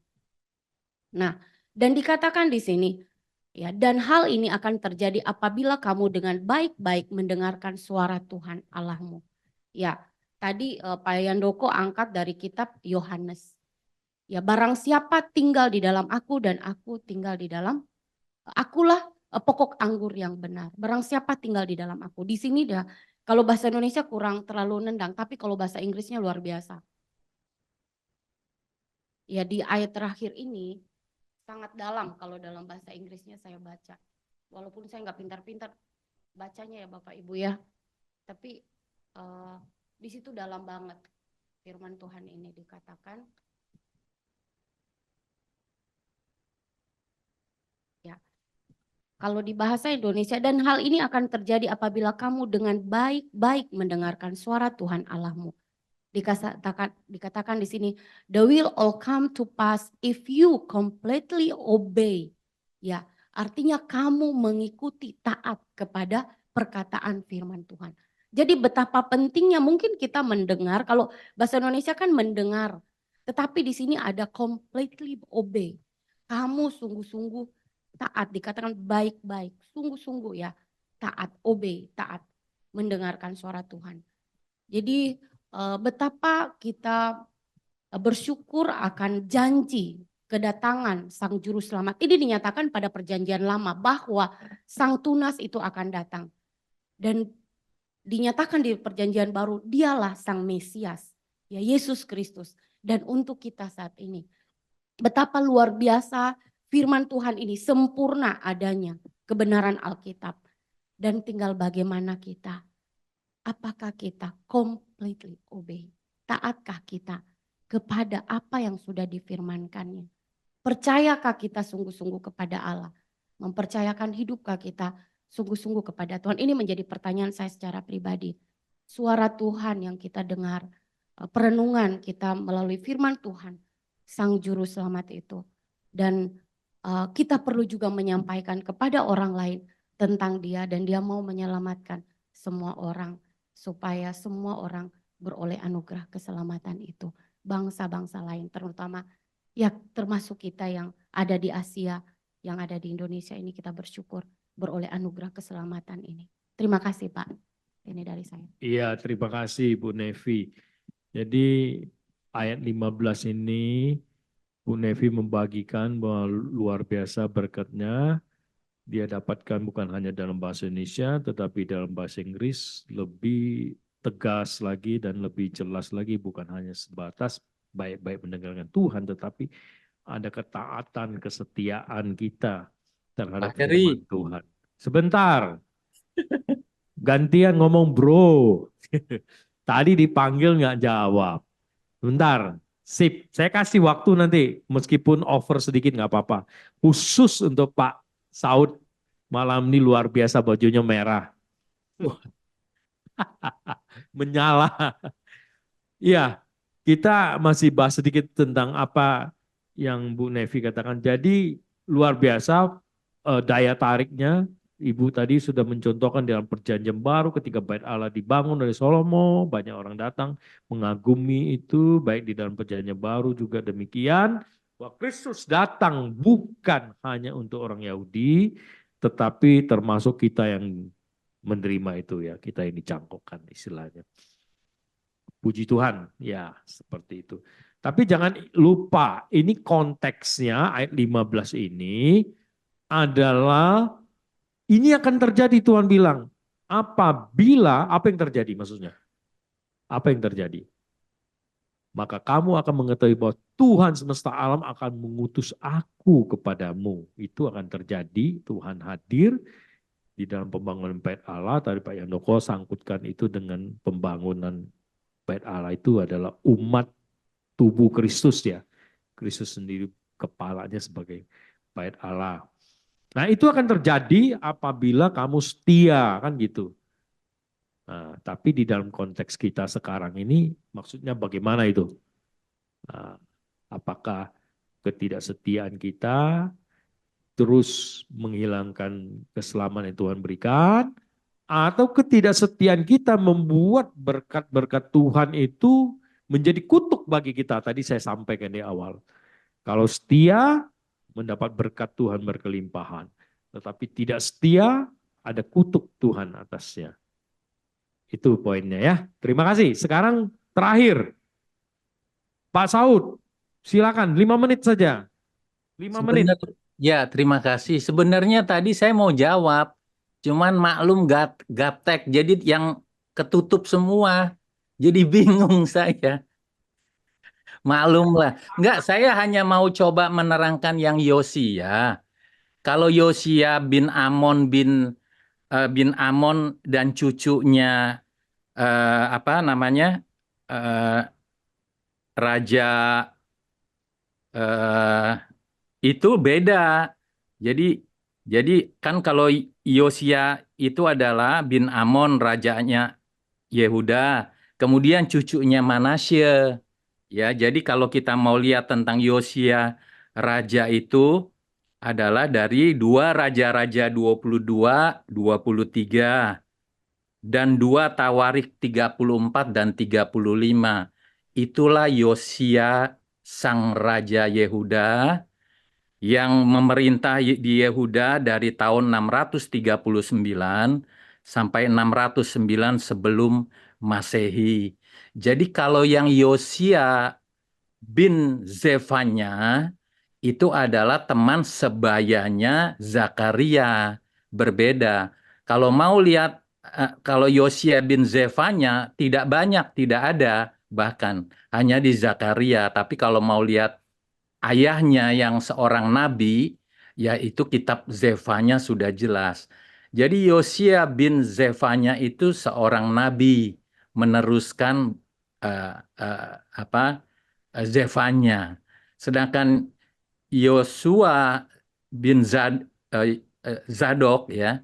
Nah, dan dikatakan di sini, ya, dan hal ini akan terjadi apabila kamu dengan baik-baik mendengarkan suara Tuhan Allahmu. Ya, tadi Pak Yandoko angkat dari kitab Yohanes. Ya, barang siapa tinggal di dalam aku dan aku tinggal di dalam, akulah pokok anggur yang benar. Barang siapa tinggal di dalam aku. Di sini dah. Kalau bahasa Indonesia kurang terlalu nendang, tapi kalau bahasa Inggrisnya luar biasa. Ya, di ayat terakhir ini sangat dalam kalau dalam bahasa Inggrisnya saya baca. Walaupun saya nggak pintar-pintar bacanya ya Bapak Ibu ya. Tapi di situ dalam banget firman Tuhan ini dikatakan. Ya. Kalau di bahasa Indonesia, dan hal ini akan terjadi apabila kamu dengan baik-baik mendengarkan suara Tuhan Allahmu. Dikatakan di sini, the will all come to pass if you completely obey. Ya, artinya kamu mengikuti taat kepada perkataan firman Tuhan. Jadi betapa pentingnya mungkin kita mendengar, kalau bahasa Indonesia kan mendengar, tetapi di sini ada completely obey. Kamu sungguh-sungguh taat, dikatakan baik-baik, sungguh-sungguh ya, taat, obey, taat, mendengarkan suara Tuhan. Jadi betapa kita bersyukur akan janji kedatangan Sang Juru Selamat. Ini dinyatakan pada perjanjian lama bahwa Sang Tunas itu akan datang. Dan dinyatakan di perjanjian baru, dialah Sang Mesias, ya Yesus Kristus. Dan untuk kita saat ini, betapa luar biasa firman Tuhan ini sempurna adanya kebenaran Alkitab. Dan tinggal bagaimana kita Apakah kita completely obey? Taatkah kita kepada apa yang sudah difirmankannya? Percayakah kita sungguh-sungguh kepada Allah? Mempercayakan hidupkah kita sungguh-sungguh kepada Tuhan? Ini menjadi pertanyaan saya secara pribadi. Suara Tuhan yang kita dengar, perenungan kita melalui firman Tuhan, Sang Juru Selamat itu. Dan kita perlu juga menyampaikan kepada orang lain tentang Dia, dan Dia mau menyelamatkan semua orang supaya semua orang beroleh anugerah keselamatan itu. Bangsa-bangsa lain terutama ya termasuk kita yang ada di Asia, yang ada di Indonesia ini, kita bersyukur beroleh anugerah keselamatan ini. Terima kasih Pak. Ini dari saya. Iya, terima kasih Bu Nevi. Jadi ayat 15 ini Bu Nevi membagikan bahwa luar biasa berkatnya. Dia dapatkan bukan hanya dalam bahasa Indonesia, tetapi dalam bahasa Inggris lebih tegas lagi dan lebih jelas lagi, bukan hanya sebatas baik-baik mendengarkan Tuhan, tetapi ada ketaatan, kesetiaan kita terhadap Pak Heri. firman Tuhan. Sebentar, gantian ngomong bro. Tadi dipanggil nggak jawab. Bentar, sip. Saya kasih waktu nanti, meskipun over sedikit nggak apa-apa. Khusus untuk Pak Saud, malam ini luar biasa bajunya merah. Menyala. Iya, kita masih bahas sedikit tentang apa yang Bu Nevi katakan. Jadi luar biasa daya tariknya. Ibu tadi sudah mencontohkan dalam perjanjian baru ketika bait Allah dibangun dari Salomo, banyak orang datang mengagumi itu, baik di dalam perjanjian baru juga demikian. Bahwa Kristus datang bukan hanya untuk orang Yahudi, tetapi termasuk kita yang menerima itu ya, kita yang dicangkokkan istilahnya. Puji Tuhan, ya seperti itu. Tapi jangan lupa, ini konteksnya ayat 15 ini adalah ini akan terjadi, Tuhan bilang. Apabila, apa yang terjadi maksudnya? Apa yang terjadi? Maka kamu akan mengetahui bahwa Tuhan semesta alam akan mengutus aku kepadamu. Itu akan terjadi, Tuhan hadir di dalam pembangunan bait Allah. Tadi Pak Yandoko sangkutkan itu dengan pembangunan bait Allah itu adalah umat tubuh Kristus ya. Kristus sendiri kepalanya sebagai bait Allah. Nah itu akan terjadi apabila kamu setia, kan gitu. Nah, tapi di dalam konteks kita sekarang ini maksudnya bagaimana itu? Nah, apakah ketidaksetiaan kita terus menghilangkan keselamatan yang Tuhan berikan? Atau ketidaksetiaan kita membuat berkat-berkat Tuhan itu menjadi kutuk bagi kita? Tadi saya sampaikan di awal. Kalau setia, mendapat berkat Tuhan berkelimpahan. Tetapi tidak setia, ada kutuk Tuhan atasnya. Itu poinnya ya. Terima kasih. Sekarang terakhir. Pak Saud, silakan 5 menit saja. 5 menit. Ya, terima kasih. Sebenarnya tadi saya mau jawab, cuman maklum gaptek, jadi yang ketutup semua. Jadi bingung saya. Maklum lah. Enggak, saya hanya mau coba menerangkan yang Yosia. Kalau Yosia bin Amon dan cucunya apa namanya raja itu beda. Jadi kan kalau Yosia itu adalah bin Amon rajanya Yehuda, kemudian cucunya Manasye. Ya, jadi kalau kita mau lihat tentang Yosia raja itu adalah dari dua raja-raja 22, 23 dan dua Tawarik 34 dan 35. Itulah Yosia sang raja Yehuda yang memerintah di Yehuda dari tahun 639 sampai 609 sebelum Masehi. Jadi kalau yang Yosia bin Zefanya itu adalah teman sebayanya Zakaria, berbeda. Kalau mau lihat kalau Yosia bin Zefanya tidak banyak, tidak ada, bahkan hanya di Zakaria. Tapi kalau mau lihat ayahnya yang seorang nabi, yaitu kitab Zefanya sudah jelas. Jadi Yosia bin Zefanya itu seorang nabi meneruskan Zefanya. Sedangkan Yosua bin Zadok ya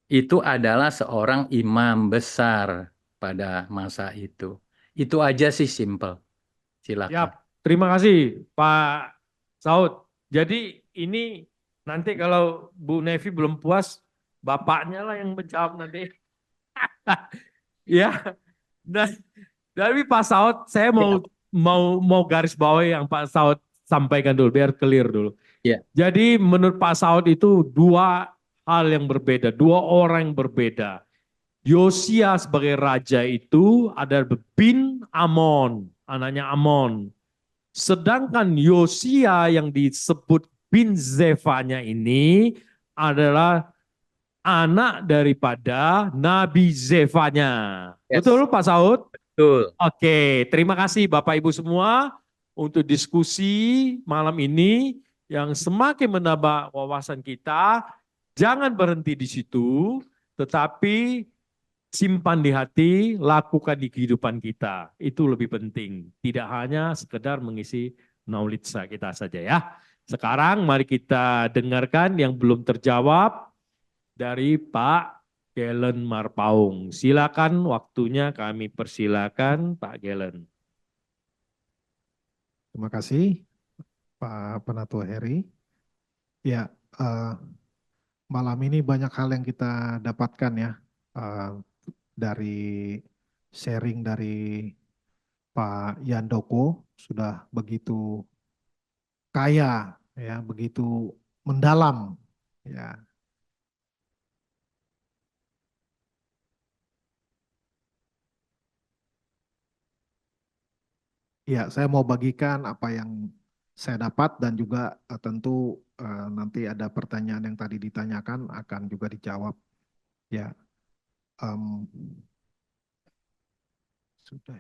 itu adalah seorang imam besar pada masa itu. Itu aja sih simple. Silakan. Siap, terima kasih Pak Saud. Jadi ini nanti kalau Bu Nevi belum puas, bapaknya lah yang menjawab nanti. Ya, nah, tapi Pak Saud, saya mau garis bawahi yang Pak Saud sampaikan dulu, biar clear dulu. Ya. Jadi menurut Pak Saud itu dua hal yang berbeda, dua orang yang berbeda. Yosia sebagai raja itu adalah bin Amon, anaknya Amon. Sedangkan Yosia yang disebut bin Zefanya ini adalah anak daripada Nabi Zefanya. Yes. Betul Pak Saud? Betul. Oke, terima kasih Bapak Ibu semua untuk diskusi malam ini yang semakin menambah wawasan kita. Jangan berhenti di situ, tetapi simpan di hati, lakukan di kehidupan kita. Itu lebih penting. Tidak hanya sekedar mengisi knowledge kita saja ya. Sekarang mari kita dengarkan yang belum terjawab dari Pak Gelen Marpaung. Silakan waktunya kami persilakan Pak Gelen. Terima kasih Pak Penatua Heri. Ya, malam ini banyak hal yang kita dapatkan ya dari sharing dari Pak Yandoko, sudah begitu kaya ya, begitu mendalam ya. Ya, saya mau bagikan apa yang saya dapat dan juga tentu nanti ada pertanyaan yang tadi ditanyakan akan juga dijawab. Ya, sudah.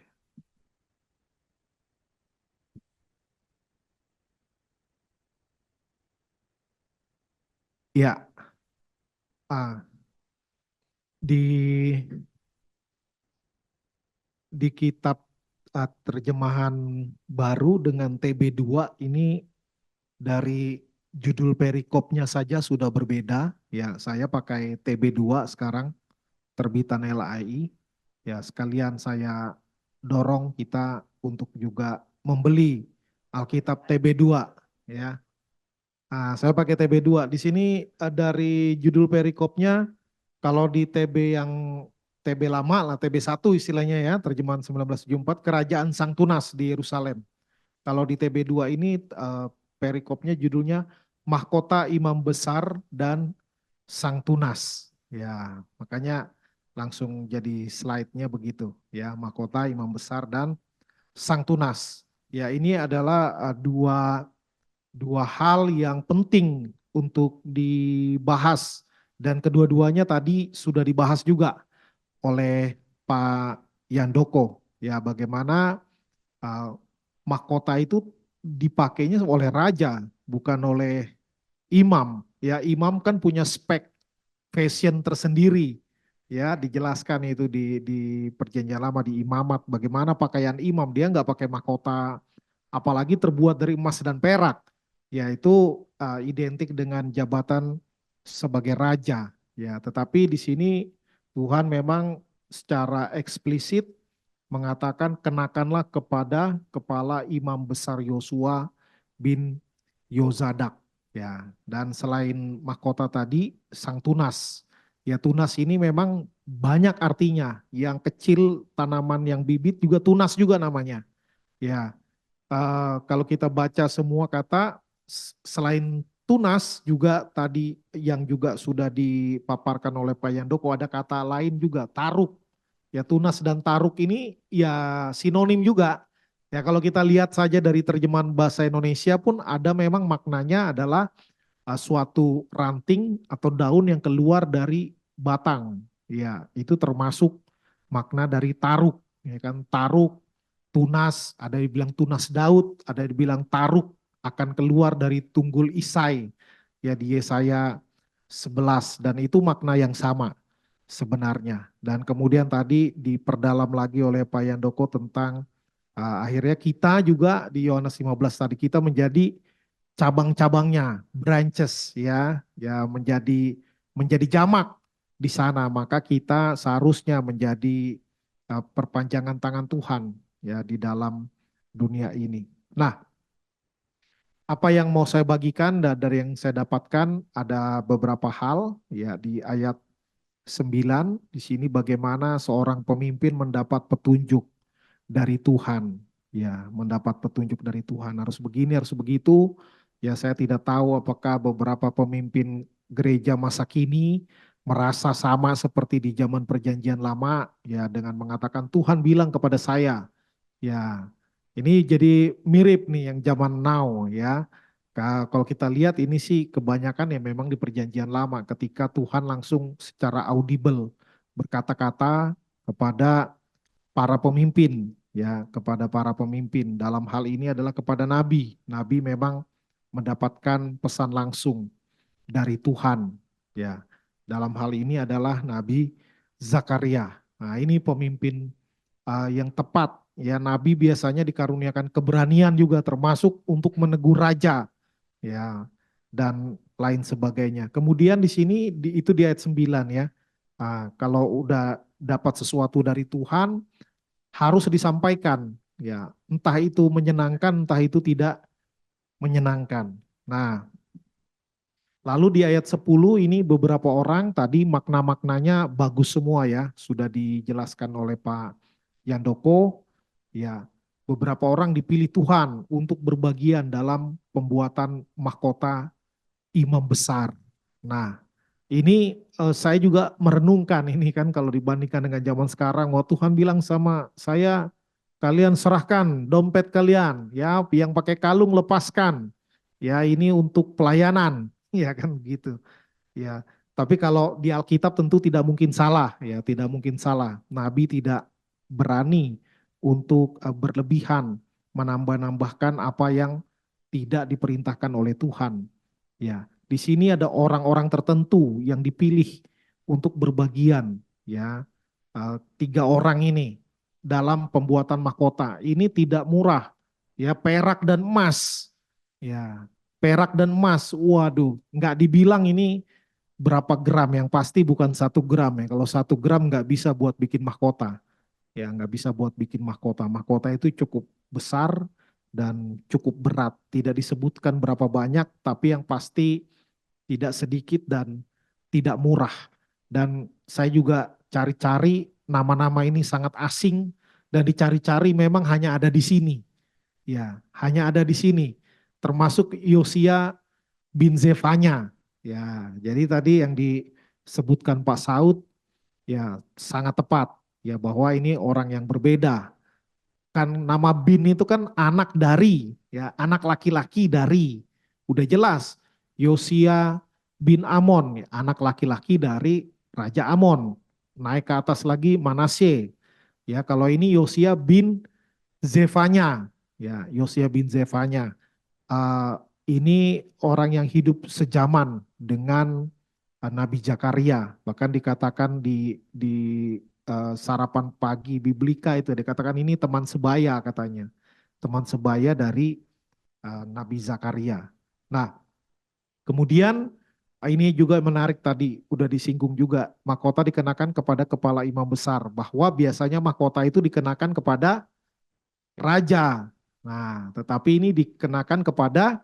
Ya, di kitab terjemahan baru dengan TB2 ini dari judul perikopnya saja sudah berbeda. Ya, saya pakai TB2 sekarang, terbitan LAI. Ya, sekalian saya dorong kita untuk juga membeli Alkitab TB2 ya. Saya pakai TB2. Di sini dari judul perikopnya, kalau di TB yang TB lama lah, TB1 istilahnya ya, terjemahan 1974, Kerajaan Sang Tunas di Yerusalem. Kalau di TB2 ini perikopnya judulnya Mahkota Imam Besar dan Sang Tunas. Ya, makanya langsung jadi slide-nya begitu ya, Mahkota Imam Besar dan Sang Tunas. Ya, ini adalah dua hal yang penting untuk dibahas dan kedua-duanya tadi sudah dibahas juga oleh Pak Yandoko ya, bagaimana mahkota itu dipakainya oleh raja bukan oleh imam ya. Imam kan punya spek fashion tersendiri ya, dijelaskan itu di perjanjian lama di imamat bagaimana pakaian imam, dia nggak pakai mahkota apalagi terbuat dari emas dan perak ya, itu identik dengan jabatan sebagai raja ya. Tetapi di sini Tuhan memang secara eksplisit mengatakan kenakanlah kepada kepala imam besar Yosua bin Yozadak ya. Dan selain mahkota tadi Sang Tunas ya, tunas ini memang banyak artinya, yang kecil tanaman yang bibit juga tunas juga namanya ya. Kalau kita baca semua kata selain tunas juga tadi yang juga sudah dipaparkan oleh Pak Yandoko, ada kata lain juga, taruk. Ya, tunas dan taruk ini ya sinonim juga. Ya, kalau kita lihat saja dari terjemahan bahasa Indonesia pun ada memang maknanya adalah suatu ranting atau daun yang keluar dari batang. Ya, itu termasuk makna dari taruk. Ya kan, taruk, tunas, ada yang bilang tunas Daud, ada yang bilang taruk akan keluar dari tunggul Isai. Ya, di Yesaya 11 dan itu makna yang sama sebenarnya. Dan kemudian tadi diperdalam lagi oleh Pak Yandoko tentang akhirnya kita juga di Yohanes 15 tadi kita menjadi cabang-cabangnya, branches ya, menjadi jamak di sana. Maka kita seharusnya menjadi perpanjangan tangan Tuhan ya di dalam dunia ini. Nah, apa yang mau saya bagikan dari yang saya dapatkan ada beberapa hal ya di ayat 9 di sini bagaimana seorang pemimpin mendapat petunjuk dari Tuhan ya, mendapat petunjuk dari Tuhan harus begini harus begitu ya. Saya tidak tahu apakah beberapa pemimpin gereja masa kini merasa sama seperti di zaman perjanjian lama ya, dengan mengatakan Tuhan bilang kepada saya ya. Ini jadi mirip nih yang zaman now ya. Kalau kita lihat ini sih kebanyakan ya memang di perjanjian lama ketika Tuhan langsung secara audible berkata-kata kepada para pemimpin ya, kepada para pemimpin. Dalam hal ini adalah kepada nabi. Nabi memang mendapatkan pesan langsung dari Tuhan ya. Dalam hal ini adalah Nabi Zakaria. Nah, ini pemimpin yang tepat ya. Nabi biasanya dikaruniakan keberanian juga termasuk untuk menegur raja ya dan lain sebagainya. Kemudian di sini itu di ayat 9 ya. Kalau udah dapat sesuatu dari Tuhan harus disampaikan ya, entah itu menyenangkan entah itu tidak menyenangkan. Nah, lalu di ayat 10 ini beberapa orang tadi makna-maknanya bagus semua ya, sudah dijelaskan oleh Pak Yandoko. Ya, beberapa orang dipilih Tuhan untuk berbagian dalam pembuatan mahkota imam besar. Nah, ini saya juga merenungkan ini kan kalau dibandingkan dengan zaman sekarang, wah Tuhan bilang sama saya, kalian serahkan dompet kalian, ya yang pakai kalung lepaskan, ya ini untuk pelayanan. Ya kan begitu. Ya, tapi kalau di Alkitab tentu tidak mungkin salah, ya tidak mungkin salah. Nabi tidak berani untuk berlebihan menambah-nambahkan apa yang tidak diperintahkan oleh Tuhan. Ya, di sini ada orang-orang tertentu yang dipilih untuk berbagian, ya 3 orang ini dalam pembuatan mahkota. Ini tidak murah, ya perak dan emas, ya. Perak dan emas, waduh, nggak dibilang ini berapa gram, yang pasti bukan 1 gram ya. Kalau 1 gram nggak bisa buat bikin mahkota, ya nggak bisa buat bikin mahkota. Mahkota itu cukup besar dan cukup berat. Tidak disebutkan berapa banyak, tapi yang pasti tidak sedikit dan tidak murah. Dan saya juga cari-cari nama-nama ini sangat asing dan dicari-cari memang hanya ada di sini, ya hanya ada di sini. Termasuk Yosia bin Zefanya. Ya, jadi tadi yang disebutkan Pak Saud ya sangat tepat ya, bahwa ini orang yang berbeda. Kan nama bin itu kan anak dari, ya anak laki-laki dari. Udah jelas Yosia bin Amon, ya, anak laki-laki dari Raja Amon. Naik ke atas lagi Manasye. Ya, kalau ini Yosia bin Zefanya, ya Yosia bin Zefanya. Ini orang yang hidup sejaman dengan Nabi Zakaria. Bahkan dikatakan di sarapan pagi Biblika itu dikatakan ini teman sebaya katanya. Teman sebaya dari Nabi Zakaria. Nah, kemudian ini juga menarik tadi, udah disinggung juga, mahkota dikenakan kepada kepala imam besar, bahwa biasanya mahkota itu dikenakan kepada raja. Nah, tetapi ini dikenakan kepada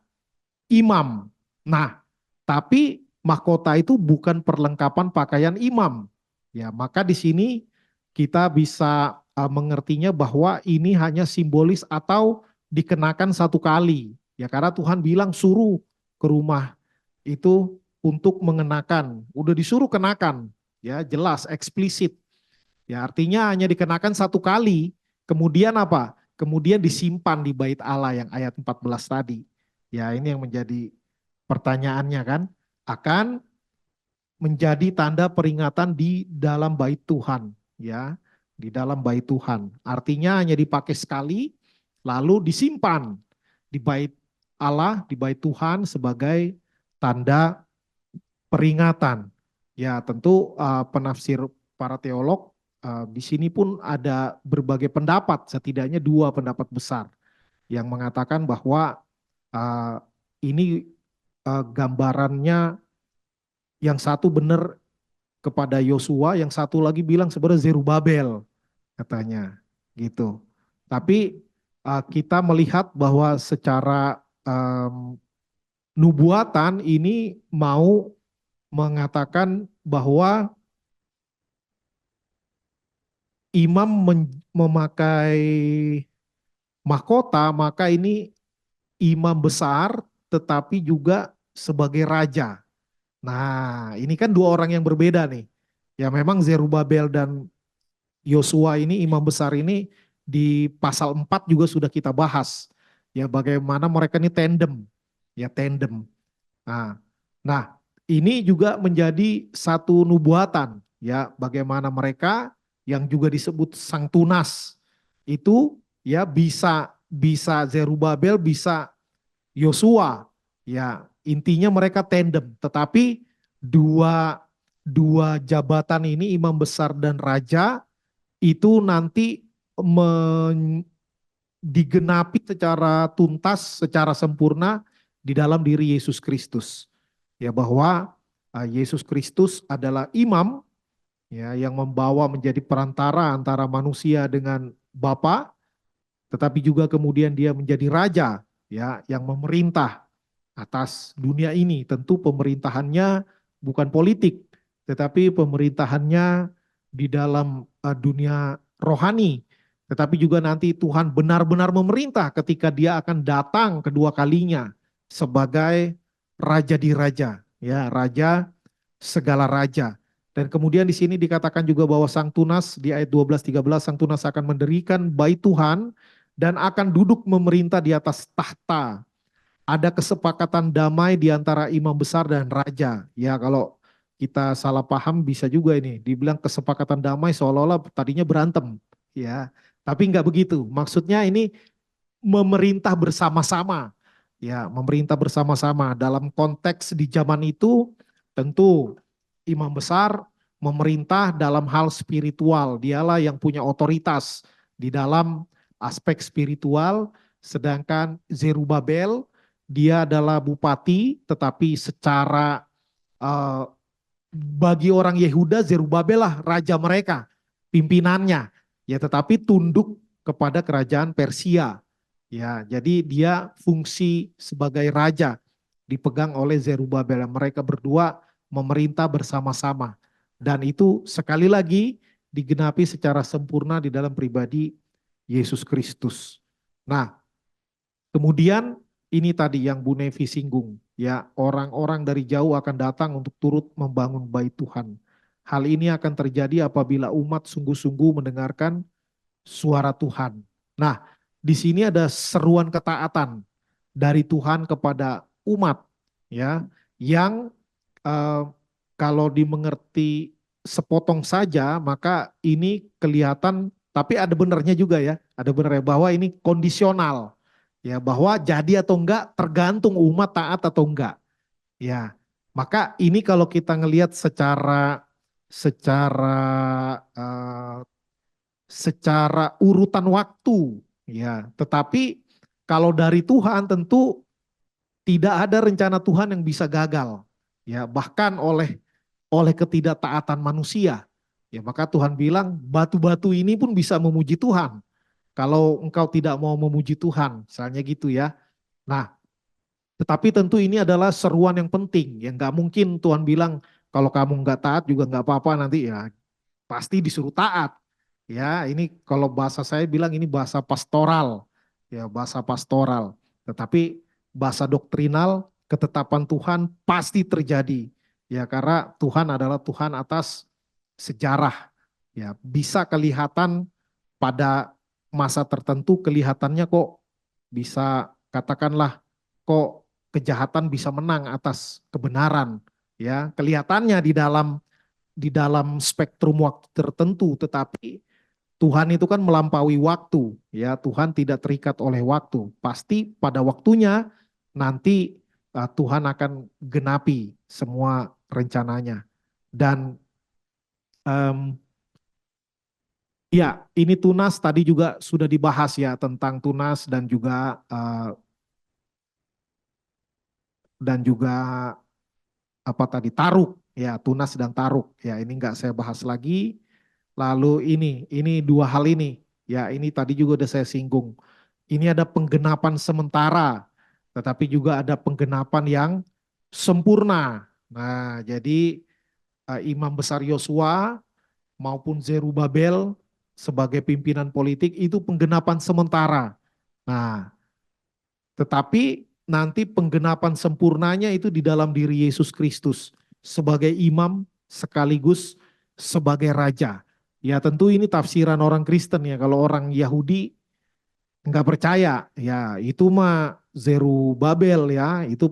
imam. Nah, tapi mahkota itu bukan perlengkapan pakaian imam. Ya, maka di sini kita bisa mengertinya bahwa ini hanya simbolis atau dikenakan 1 kali. Ya, karena Tuhan bilang suruh ke rumah itu untuk mengenakan. Udah disuruh kenakan. Ya, jelas eksplisit. Ya, artinya hanya dikenakan 1 kali. Kemudian apa? Kemudian disimpan di bait Allah yang ayat 14 tadi. Ya, ini yang menjadi pertanyaannya kan. Akan menjadi tanda peringatan di dalam bait Tuhan. Ya, di dalam bait Tuhan. Artinya hanya dipakai sekali, lalu disimpan di bait Allah, di bait Tuhan sebagai tanda peringatan. Ya, tentu penafsir para teolog di sini pun ada berbagai pendapat, setidaknya 2 pendapat besar yang mengatakan bahwa ini gambarannya yang satu benar kepada Yosua, yang satu lagi bilang sebenarnya Zerubabel katanya gitu. Tapi kita melihat bahwa secara nubuatan ini mau mengatakan bahwa imam memakai mahkota, maka ini imam besar tetapi juga sebagai raja. Nah, ini kan 2 orang yang berbeda nih. Ya memang Zerubabel dan Yosua ini, imam besar ini di pasal 4 juga sudah kita bahas. Ya bagaimana mereka ini tandem. Ya tandem. Nah, ini juga menjadi satu nubuatan. Ya bagaimana mereka yang juga disebut sang tunas itu ya bisa Zerubabel, bisa Yosua. Ya intinya mereka tandem. Tetapi dua jabatan ini, imam besar dan raja, itu nanti digenapi secara tuntas, secara sempurna di dalam diri Yesus Kristus. Ya bahwa Yesus Kristus adalah imam ya yang membawa menjadi perantara antara manusia dengan Bapa, tetapi juga kemudian dia menjadi raja ya yang memerintah atas dunia ini. Tentu pemerintahannya bukan politik, tetapi pemerintahannya di dalam dunia rohani. Tetapi juga nanti Tuhan benar-benar memerintah ketika dia akan datang kedua kalinya sebagai raja di raja, ya raja segala raja. Dan kemudian di sini dikatakan juga bahwa sang tunas di ayat 12-13, sang tunas akan mendirikan bait Tuhan dan akan duduk memerintah di atas tahta. Ada kesepakatan damai di antara imam besar dan raja. Ya kalau kita salah paham bisa juga ini dibilang kesepakatan damai seolah-olah tadinya berantem. Ya, tapi enggak begitu. Maksudnya ini memerintah bersama-sama. Ya, memerintah bersama-sama. Dalam konteks di zaman itu tentu imam besar memerintah dalam hal spiritual. Dialah yang punya otoritas di dalam aspek spiritual. Sedangkan Zerubabel dia adalah bupati, tetapi secara bagi orang Yehuda Zerubabel lah raja mereka, pimpinannya. Ya, tetapi tunduk kepada kerajaan Persia. Ya, jadi dia fungsi sebagai raja dipegang oleh Zerubabel. Mereka berdua memerintah bersama-sama. Dan itu sekali lagi digenapi secara sempurna di dalam pribadi Yesus Kristus. Nah, kemudian ini tadi yang Bu Nevi singgung, ya orang-orang dari jauh akan datang untuk turut membangun bait Tuhan. Hal ini akan terjadi apabila umat sungguh-sungguh mendengarkan suara Tuhan. Nah, di sini ada seruan ketaatan dari Tuhan kepada umat, ya, yang kalau dimengerti sepotong saja, maka ini kelihatan, tapi ada benarnya juga ya, ada benarnya bahwa ini kondisional, ya, bahwa jadi atau enggak tergantung umat taat atau enggak, ya. Maka ini kalau kita ngelihat secara urutan waktu, ya. Tetapi kalau dari Tuhan tentu tidak ada rencana Tuhan yang bisa gagal, ya. Bahkan oleh ketidaktaatan manusia, ya. Maka Tuhan bilang batu-batu ini pun bisa memuji Tuhan. Kalau engkau tidak mau memuji Tuhan, misalnya gitu ya. Nah, tetapi tentu ini adalah seruan yang penting, yang nggak mungkin Tuhan bilang kalau kamu nggak taat juga nggak apa-apa nanti, ya pasti disuruh taat. Ya, ini kalau bahasa saya bilang ini bahasa pastoral, ya bahasa pastoral. Tetapi bahasa doktrinal, ketetapan Tuhan pasti terjadi, ya karena Tuhan adalah Tuhan atas sejarah. Ya, bisa kelihatan pada masa tertentu kelihatannya kok bisa katakanlah kok kejahatan bisa menang atas kebenaran, ya kelihatannya di dalam spektrum waktu tertentu, tetapi Tuhan itu kan melampaui waktu, ya Tuhan tidak terikat oleh waktu. Pasti pada waktunya nanti Tuhan akan genapi semua rencananya. Dan ya, ini tunas tadi juga sudah dibahas ya tentang tunas dan juga apa tadi taruk ya, tunas dan taruk ya, ini nggak saya bahas lagi. Lalu ini dua hal ini ya, ini tadi juga udah saya singgung. Ini ada penggenapan sementara, tetapi juga ada penggenapan yang sempurna. Nah, jadi Imam Besar Yosua maupun Zerubabel sebagai pimpinan politik itu penggenapan sementara. Nah, tetapi nanti penggenapan sempurnanya itu di dalam diri Yesus Kristus sebagai imam sekaligus sebagai raja. Ya tentu ini tafsiran orang Kristen ya. Kalau orang Yahudi nggak percaya, ya itu mah Zerubabel ya, itu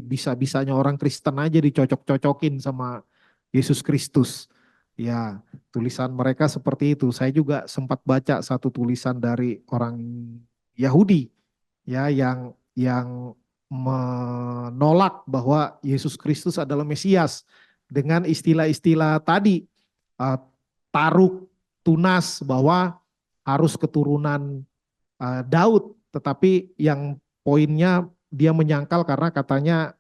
bisa-bisanya orang Kristen aja dicocok-cocokin sama Yesus Kristus. Ya, tulisan mereka seperti itu. Saya juga sempat baca satu tulisan dari orang Yahudi ya yang menolak bahwa Yesus Kristus adalah Mesias dengan istilah-istilah tadi, taruk, tunas, bahwa harus keturunan Daud, tetapi yang poinnya dia menyangkal karena katanya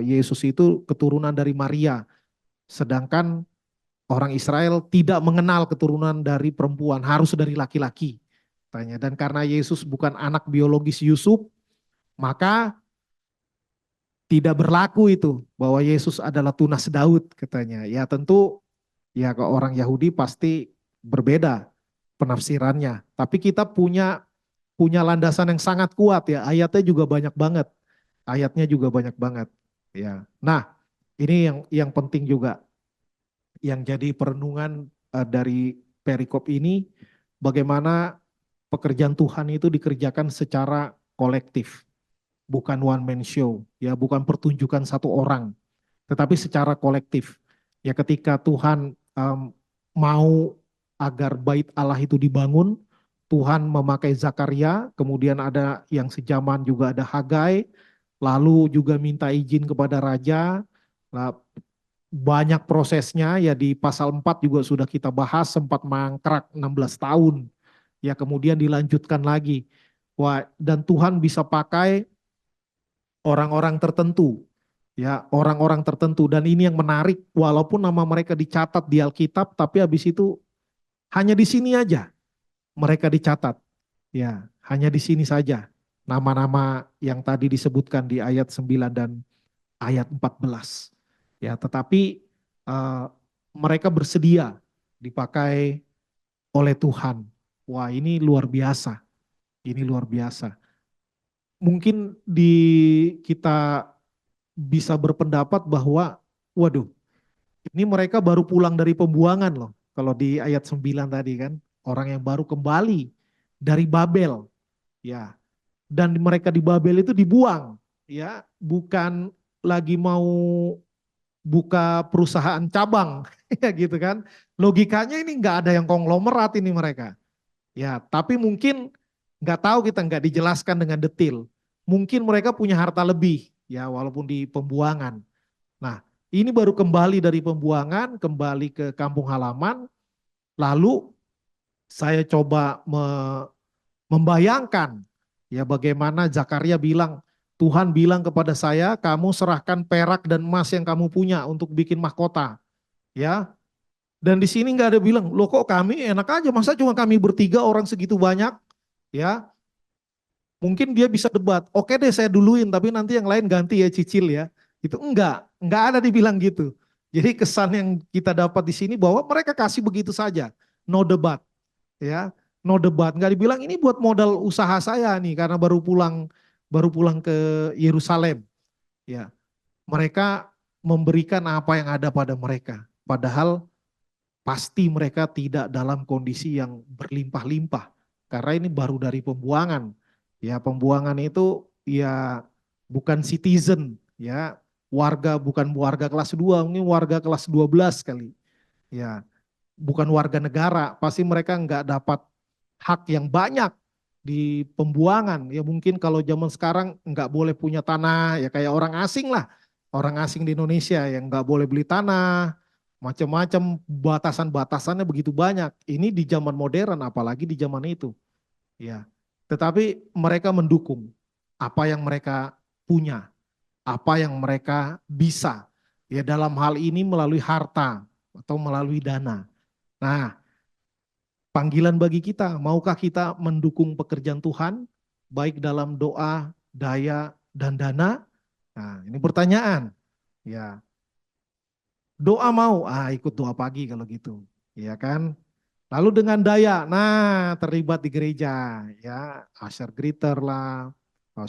Yesus itu keturunan dari Maria, sedangkan orang Israel tidak mengenal keturunan dari perempuan, harus dari laki-laki. Dan karena Yesus bukan anak biologis Yusuf, maka tidak berlaku itu bahwa Yesus adalah tunas Daud katanya. Ya tentu ya ke orang Yahudi pasti berbeda penafsirannya. Tapi kita punya landasan yang sangat kuat ya. Ayatnya juga banyak banget. Ayatnya juga banyak banget. Ya. Nah, ini yang penting juga yang jadi perenungan dari perikop ini, bagaimana pekerjaan Tuhan itu dikerjakan secara kolektif, bukan one man show, ya bukan pertunjukan satu orang, tetapi secara kolektif. Ya ketika Tuhan mau agar bait Allah itu dibangun, Tuhan memakai Zakaria, kemudian ada yang sejaman juga ada Hagai, lalu juga minta izin kepada raja. Banyak prosesnya ya, di pasal 4 juga sudah kita bahas, sempat mangkrak 16 tahun. Ya kemudian dilanjutkan lagi. Wah, dan Tuhan bisa pakai orang-orang tertentu. Ya, orang-orang tertentu, dan ini yang menarik, walaupun nama mereka dicatat di Alkitab, tapi habis itu hanya di sini aja mereka dicatat. Ya, hanya di sini saja nama-nama yang tadi disebutkan di ayat 9 dan ayat 14. Ya, tetapi mereka bersedia dipakai oleh Tuhan. Wah, ini luar biasa. Ini luar biasa. Mungkin kita bisa berpendapat bahwa waduh, ini mereka baru pulang dari pembuangan loh. Kalau di ayat 9 tadi kan, orang yang baru kembali dari Babel. Ya. Dan mereka di Babel itu dibuang, ya, bukan lagi mau buka perusahaan cabang, ya gitu kan. Logikanya ini nggak ada yang konglomerat ini mereka. Ya, tapi mungkin nggak tahu, kita nggak dijelaskan dengan detail. Mungkin mereka punya harta lebih, ya walaupun di pembuangan. Nah, ini baru kembali dari pembuangan, kembali ke kampung halaman, lalu saya coba membayangkan ya bagaimana Zakaria bilang, Tuhan bilang kepada saya, kamu serahkan perak dan emas yang kamu punya untuk bikin mahkota. Ya. Dan di sini nggak ada bilang, loh kok kami enak aja, masa cuma kami bertiga orang segitu banyak? Ya. Mungkin dia bisa debat, oke deh saya duluin tapi nanti yang lain ganti ya, cicil ya. Itu enggak ada dibilang gitu. Jadi kesan yang kita dapat di sini bahwa mereka kasih begitu saja, no debat. Ya, no debat, nggak dibilang ini buat modal usaha saya nih karena baru pulang ke Yerusalem. Ya, mereka memberikan apa yang ada pada mereka, padahal pasti mereka tidak dalam kondisi yang berlimpah-limpah karena ini baru dari pembuangan. Ya, pembuangan itu ya bukan citizen, ya bukan warga kelas 2, mungkin warga kelas 12 kali. Ya, bukan warga negara, pasti mereka nggak dapat hak yang banyak di pembuangan. Ya mungkin kalau zaman sekarang nggak boleh punya tanah, ya kayak orang asing lah. Orang asing di Indonesia yang nggak boleh beli tanah, macam-macam batasan-batasannya begitu banyak. Ini di zaman modern, apalagi di zaman itu. Ya, tetapi mereka mendukung apa yang mereka punya, apa yang mereka bisa. Ya dalam hal ini melalui harta atau melalui dana. Nah, panggilan bagi kita, maukah kita mendukung pekerjaan Tuhan, baik dalam doa, daya, dan dana? Nah, ini pertanyaan. Ya, doa mau, ikut doa pagi kalau gitu, ya kan? Lalu dengan daya, nah terlibat di gereja, ya, usher greeter lah,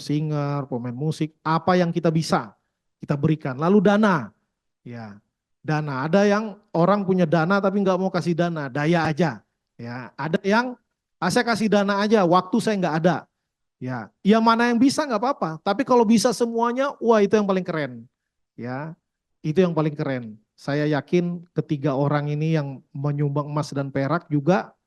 singer, pemain musik, apa yang kita bisa kita berikan. Lalu dana, ya, dana. Ada yang orang punya dana tapi nggak mau kasih dana, daya aja. Ya, ada yang saya kasih dana aja, waktu saya nggak ada. Ya, ya mana yang bisa nggak apa-apa. Tapi kalau bisa semuanya, wah itu yang paling keren. Ya, itu yang paling keren. Saya yakin ketiga orang ini yang menyumbang emas dan perak juga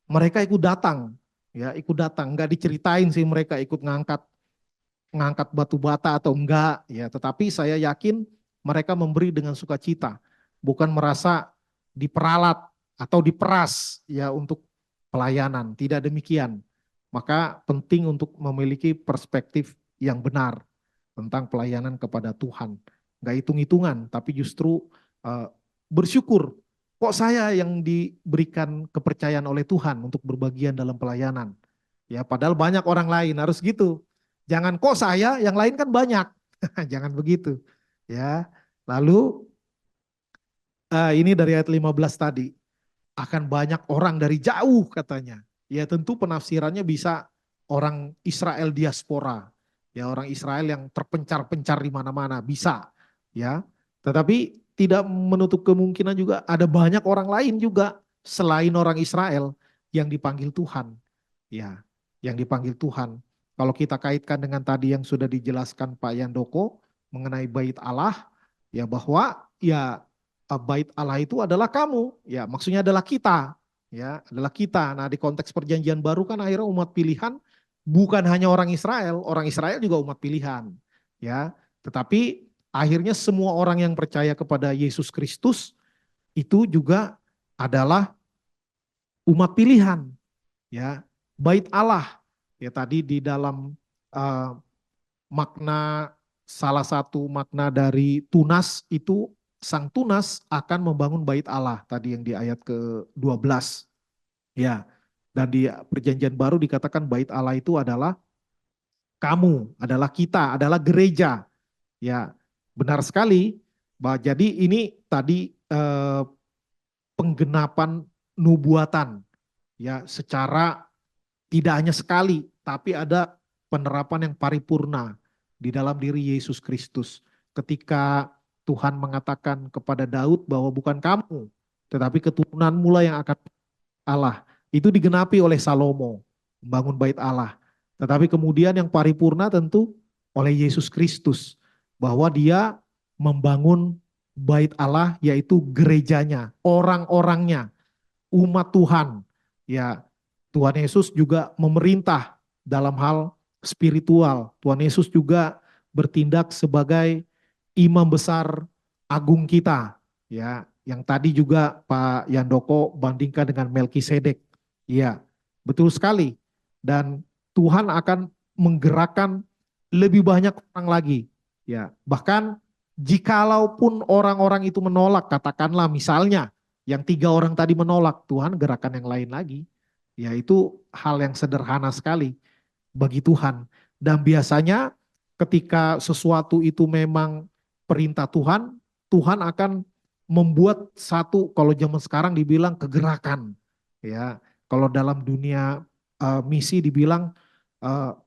mereka ikut datang, ya ikut datang. Nggak diceritain sih mereka ikut ngangkat batu bata atau enggak, ya. Tetapi saya yakin mereka memberi dengan sukacita, bukan merasa diperalat atau diperas, ya untuk pelayanan. Tidak demikian. Maka penting untuk memiliki perspektif yang benar tentang pelayanan kepada Tuhan. Nggak hitung-hitungan, tapi justru bersyukur. Kok saya yang diberikan kepercayaan oleh Tuhan untuk berbagian dalam pelayanan? Ya, padahal banyak orang lain, harus gitu. Jangan kok saya, yang lain kan banyak. Jangan begitu. Ya. Lalu ini dari ayat 15 tadi. Akan banyak orang dari jauh katanya. Ya tentu penafsirannya bisa orang Israel diaspora. Ya orang Israel yang terpencar-pencar di mana-mana bisa. Ya. Tetapi tidak menutup kemungkinan juga ada banyak orang lain juga selain orang Israel yang dipanggil Tuhan. Ya, yang dipanggil Tuhan. Kalau kita kaitkan dengan tadi yang sudah dijelaskan Pak Yandoko mengenai bait Allah, ya bahwa ya bait Allah itu adalah kamu, ya maksudnya adalah kita, ya adalah kita. Nah di konteks perjanjian baru kan akhirnya umat pilihan bukan hanya orang Israel juga umat pilihan, ya. Tetapi akhirnya semua orang yang percaya kepada Yesus Kristus itu juga adalah umat pilihan, ya bait Allah. Ya tadi di dalam makna salah satu makna dari tunas itu sang tunas akan membangun bait Allah tadi yang di ayat ke-12. Ya. Dan di perjanjian baru dikatakan bait Allah itu adalah kamu, adalah kita, adalah gereja. Ya, benar sekali. Jadi ini tadi penggenapan nubuatan ya secara tidak hanya sekali, tapi ada penerapan yang paripurna di dalam diri Yesus Kristus. Ketika Tuhan mengatakan kepada Daud bahwa bukan kamu, tetapi keturunanmu lah yang akan Allah. Itu digenapi oleh Salomo, membangun bait Allah. Tetapi kemudian yang paripurna tentu oleh Yesus Kristus, bahwa dia membangun bait Allah yaitu gerejanya, orang-orangnya, umat Tuhan. Ya, Tuhan Yesus juga memerintah dalam hal spiritual. Tuhan Yesus juga bertindak sebagai imam besar agung kita. Ya, yang tadi juga Pak Yandoko bandingkan dengan Melkisedek. Ya, betul sekali. Dan Tuhan akan menggerakkan lebih banyak orang lagi. Ya, bahkan jikalaupun orang-orang itu menolak, katakanlah misalnya yang 3 orang tadi menolak, Tuhan gerakan yang lain lagi. Ya itu hal yang sederhana sekali bagi Tuhan. Dan biasanya ketika sesuatu itu memang perintah Tuhan, Tuhan akan membuat satu, kalau zaman sekarang dibilang kegerakan. Ya, kalau dalam dunia misi dibilang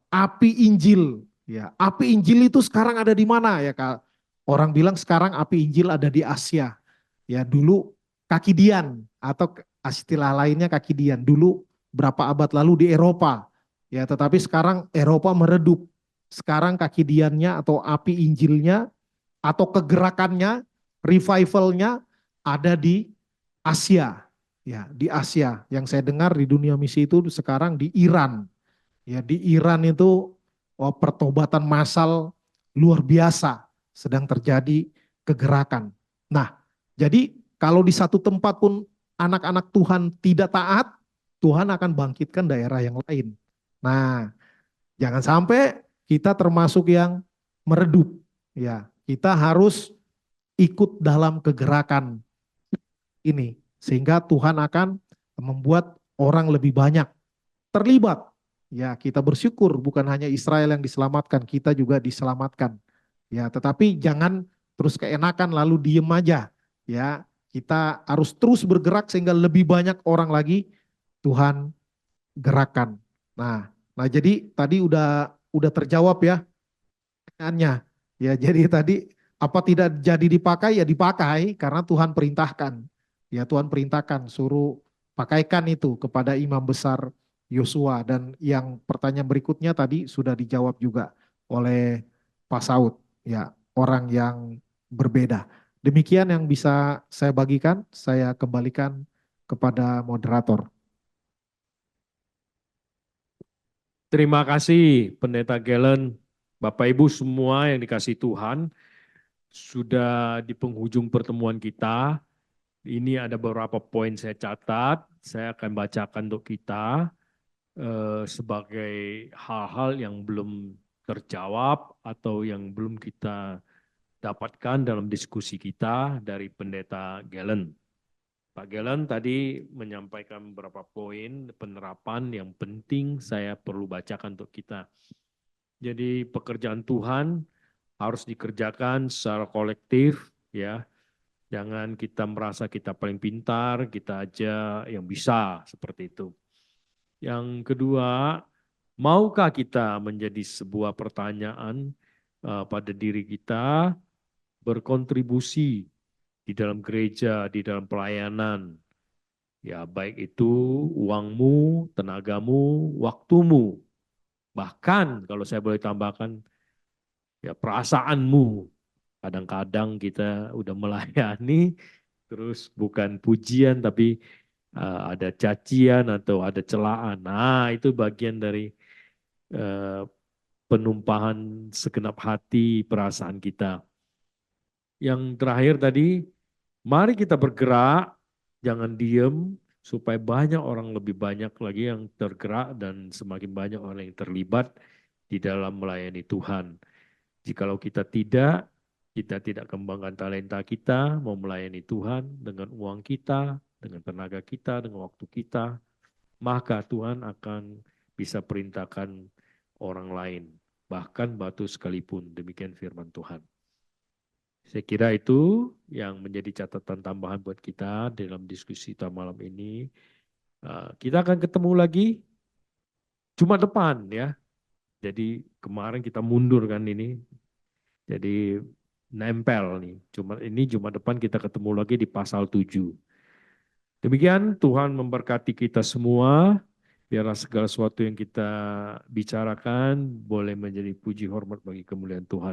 api Injil. Ya, api Injil itu sekarang ada di mana ya Kak? Orang bilang sekarang api Injil ada di Asia. Ya, dulu kaki Dian atau istilah lainnya kaki Dian. Dulu berapa abad lalu di Eropa. Ya, tetapi sekarang Eropa meredup. Sekarang kaki Diannya atau api Injilnya atau kegerakannya, revivalnya ada di Asia. Ya, di Asia. Yang saya dengar di dunia misi itu sekarang di Iran. Ya, di Iran itu pertobatan massal luar biasa sedang terjadi kegerakan. Nah, jadi kalau di satu tempat pun anak-anak Tuhan tidak taat, Tuhan akan bangkitkan daerah yang lain. Nah, jangan sampai kita termasuk yang meredup. Ya, kita harus ikut dalam kegerakan ini sehingga Tuhan akan membuat orang lebih banyak terlibat. Ya, kita bersyukur bukan hanya Israel yang diselamatkan, kita juga diselamatkan. Ya, tetapi jangan terus keenakan lalu diem aja. Ya, kita harus terus bergerak sehingga lebih banyak orang lagi Tuhan gerakan. Nah jadi tadi udah terjawab ya pertanyaannya. Ya, jadi tadi apa tidak jadi dipakai ya dipakai karena Tuhan perintahkan. Ya, Tuhan perintahkan suruh pakaikan itu kepada imam besar Yosua, dan yang pertanyaan berikutnya tadi sudah dijawab juga oleh Pak Saud. Ya, orang yang berbeda. Demikian yang bisa saya bagikan, saya kembalikan kepada moderator. Terima kasih Pendeta Galen, Bapak Ibu semua yang dikasih Tuhan. Sudah di penghujung pertemuan kita. Ini ada beberapa poin saya catat, saya akan bacakan untuk kita sebagai hal-hal yang belum terjawab atau yang belum kita dapatkan dalam diskusi kita dari Pendeta Galen. Pak Galen tadi menyampaikan beberapa poin penerapan yang penting saya perlu bacakan untuk kita. Jadi pekerjaan Tuhan harus dikerjakan secara kolektif, ya. Jangan kita merasa kita paling pintar, kita aja yang bisa, seperti itu. Yang kedua, maukah kita menjadi sebuah pertanyaan pada diri kita, berkontribusi di dalam gereja, di dalam pelayanan, ya baik itu uangmu, tenagamu, waktumu, bahkan kalau saya boleh tambahkan, ya perasaanmu. Kadang-kadang kita udah melayani, terus bukan pujian tapi ada cacian atau ada celaan. Nah, itu bagian dari penumpahan segenap hati perasaan kita. Yang terakhir tadi, mari kita bergerak, jangan diem, supaya banyak orang, lebih banyak lagi yang tergerak dan semakin banyak orang yang terlibat di dalam melayani Tuhan. Jikalau kita tidak kembangkan talenta kita, mau melayani Tuhan dengan uang kita, dengan tenaga kita, dengan waktu kita, maka Tuhan akan bisa perintahkan orang lain, bahkan batu sekalipun. Demikian firman Tuhan. Saya kira itu yang menjadi catatan tambahan buat kita dalam diskusi kita malam ini. Kita akan ketemu lagi Jumat depan ya. Jadi kemarin kita mundur kan ini. Jadi nempel nih. Jumat depan kita ketemu lagi di pasal 7. Demikian Tuhan memberkati kita semua. Biarlah segala sesuatu yang kita bicarakan boleh menjadi puji hormat bagi kemuliaan Tuhan.